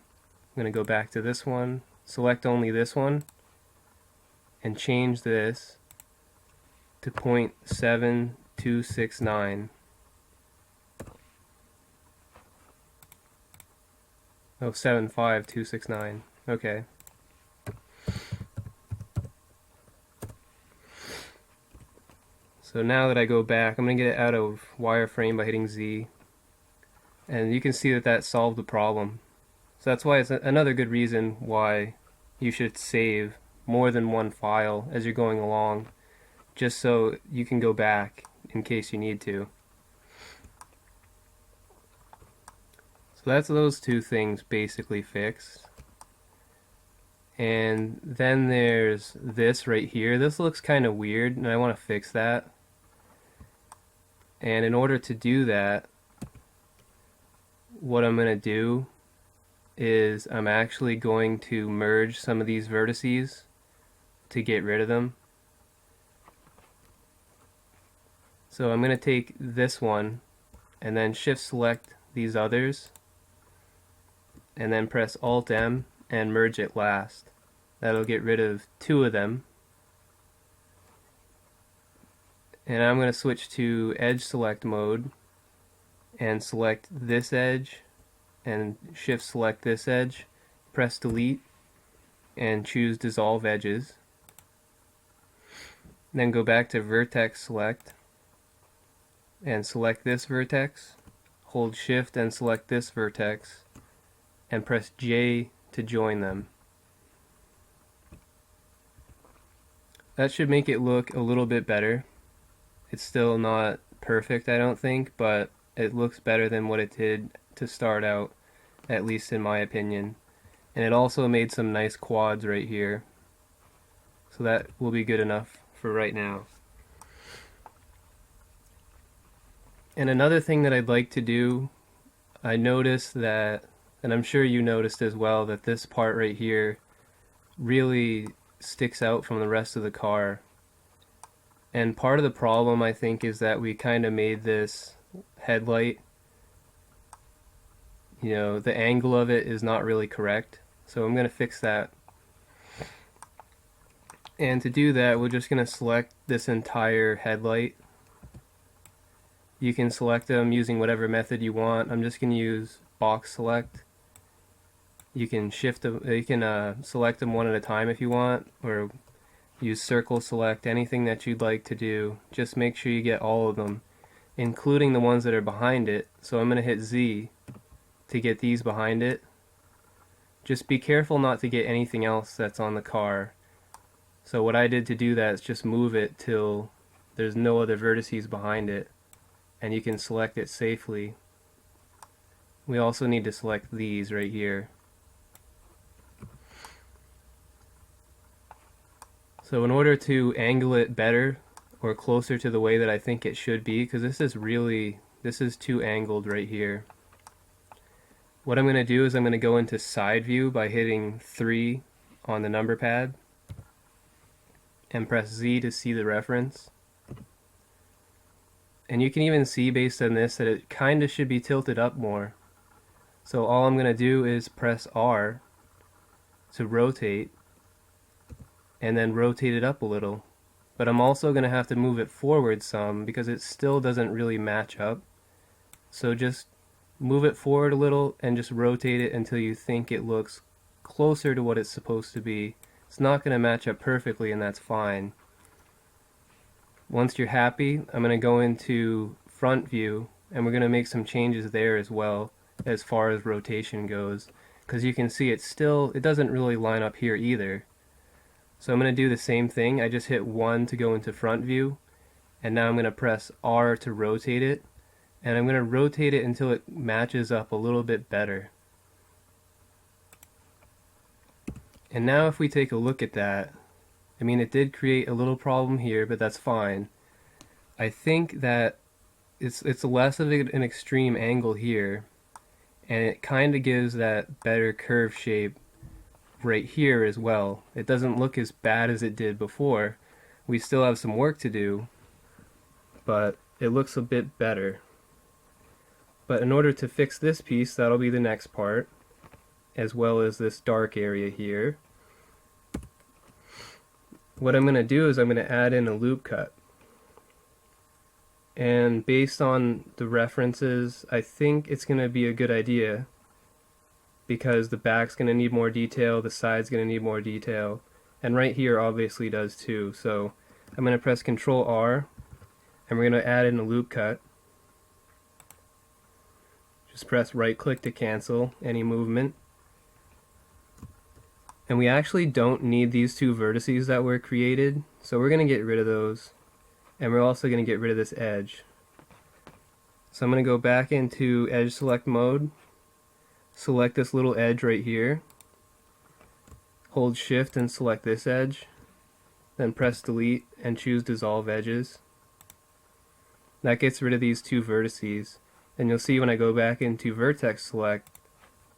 I'm going to go back to this one, select only this one, and change this to 0.7269. Oh, 75269. Okay. So now that I go back, I'm going to get it out of wireframe by hitting Z. And you can see that that solved the problem. So that's why it's another good reason why you should save more than one file as you're going along, just so you can go back in case you need to. So that's those two things basically fixed. And then there's this right here. This looks kind of weird, and I want to fix that. And in order to do that, what I'm going to do is I'm actually going to merge some of these vertices to get rid of them. So I'm going to take this one and then shift select these others and then press Alt M and merge it last. That'll get rid of two of them. And I'm going to switch to edge select mode and select this edge and shift select this edge, press delete and choose dissolve edges. Then go back to vertex select and select this vertex, hold shift and select this vertex and press J to join them. That should make it look a little bit better. It's still not perfect, I don't think, but it looks better than what it did to start out, at least in my opinion. And it also made some nice quads right here. So that will be good enough for right now. And another thing that I'd like to do, I noticed that, and I'm sure you noticed as well, that this part right here really sticks out from the rest of the car. And part of the problem, I think, is that we kind of made this headlight, the angle of it is not really correct. So I'm going to fix that. And to do that, we're just going to select this entire headlight. You can select them using whatever method you want. I'm just going to use box select. You can shift them, you can select them one at a time if you want, or use circle select, anything that you'd like to do. Just make sure you get all of them, including the ones that are behind it. So I'm going to hit Z to get these behind it. Just be careful not to get anything else that's on the car. So what I did to do that is just move it till there's no other vertices behind it, and you can select it safely. We also need to select these right here. So in order to angle it better or closer to the way that I think it should be, because this is too angled right here. What I'm going to do is I'm going to go into side view by hitting 3 on the number pad and press Z to see the reference. And you can even see based on this that it kind of should be tilted up more. So all I'm going to do is press R to rotate and then rotate it up a little. But I'm also going to have to move it forward some because it still doesn't really match up. So just move it forward a little and just rotate it until you think it looks closer to what it's supposed to be. It's not going to match up perfectly, and that's fine. Once you're happy, I'm going to go into front view and we're going to make some changes there as well as far as rotation goes, because you can see it doesn't really line up here either. So I'm going to do the same thing. I just hit 1 to go into front view, and now I'm going to press R to rotate it, and I'm going to rotate it until it matches up a little bit better. And now if we take a look at that, I mean, it did create a little problem here, but that's fine. I think that it's less of an extreme angle here, and it kind of gives that better curve shape right here as well. It doesn't look as bad as it did before. We still have some work to do, but it looks a bit better. But in order to fix this piece, that'll be the next part. as well as this dark area here. What I'm going to do is I'm going to add in a loop cut. And based on the references, I think it's going to be a good idea because the back's going to need more detail, the side's going to need more detail, and right here obviously does too. So I'm going to press Ctrl R and we're going to add in a loop cut. Just press right click to cancel any movement. And we actually don't need these two vertices that were created, so we're going to get rid of those. And we're also going to get rid of this edge. So I'm going to go back into edge select mode, select this little edge right here, hold shift and select this edge, then press delete and choose dissolve edges. That gets rid of these two vertices, and you'll see when I go back into vertex select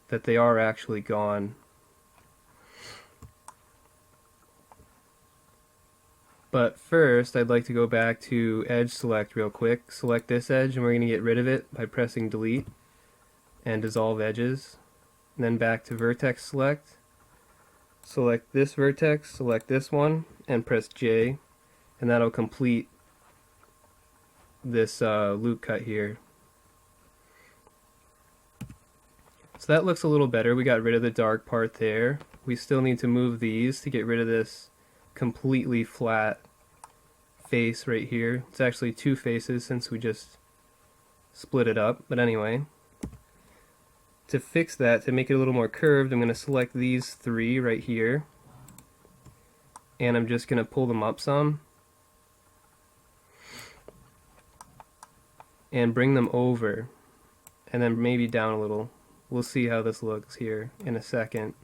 that they are actually gone. But first, I'd like to go back to edge select real quick. Select this edge, and we're going to get rid of it by pressing delete and dissolve edges. And then back to vertex select. Select this vertex, select this one, and press J, and that'll complete this loop cut here. So that looks a little better. We got rid of the dark part there. We still need to move these to get rid of this completely flat face right here. It's actually two faces since we just split it up, but anyway, to fix that, to make it a little more curved, I'm going to select these three right here and I'm just going to pull them up some and bring them over and then maybe down a little. We'll see how this looks here in a second.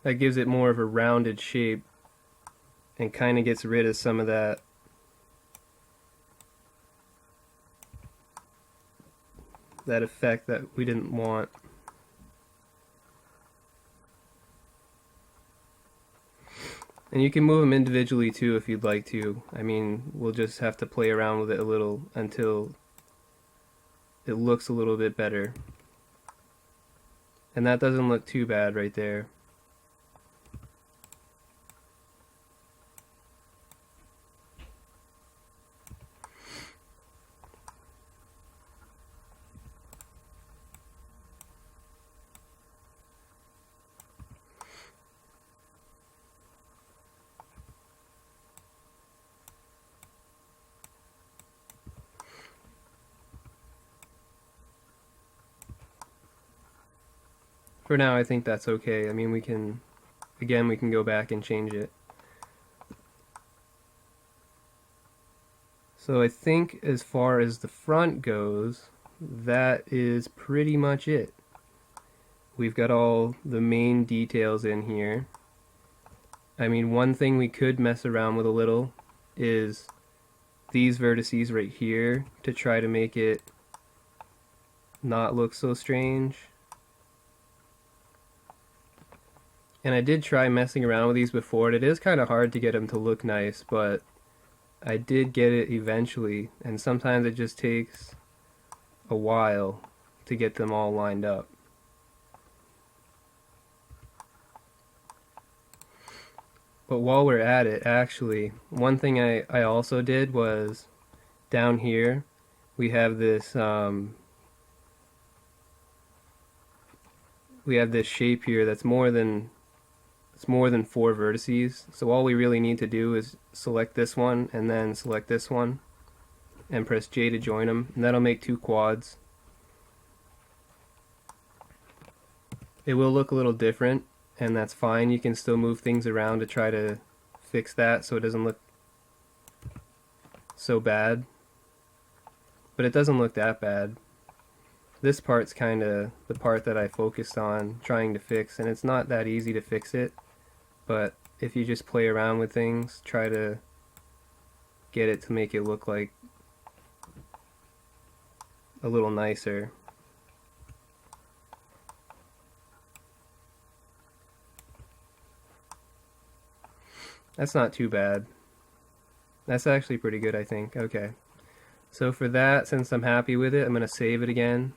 That gives it more of a rounded shape and kind of gets rid of some of that effect that we didn't want. And you can move them individually too if you'd like to. I mean, we'll just have to play around with it a little until it looks a little bit better. And that doesn't look too bad right there. For now, I think that's okay. I mean, we can go back and change it. So I think as far as the front goes, that is pretty much it. We've got all the main details in here. I mean, one thing we could mess around with a little is these vertices right here to try to make it not look so strange. And I did try messing around with these before, and it is kind of hard to get them to look nice, but I did get it eventually, and sometimes it just takes a while to get them all lined up. But while we're at it, actually, one thing I also did was down here we have this shape here that's more than 4 vertices. So all we really need to do is select this one and then select this one and press J to join them, and that'll make 2 quads. It will look a little different, and that's fine. You can still move things around to try to fix that so it doesn't look so bad, but it doesn't look that bad. This part's kind of the part that I focused on trying to fix, and it's not that easy to fix it, but if you just play around with things, try to get it to make it look like a little nicer. That's not too bad. That's actually pretty good, I think. Okay. So for that, since I'm happy with it, I'm going to save it again.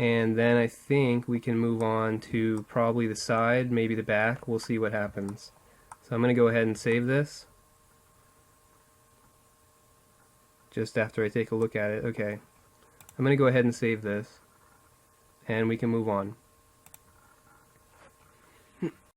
And then I think we can move on to probably the side, maybe the back. We'll see what happens. So I'm going to go ahead and save this. Just after I take a look at it. Okay. I'm going to go ahead and save this. And we can move on.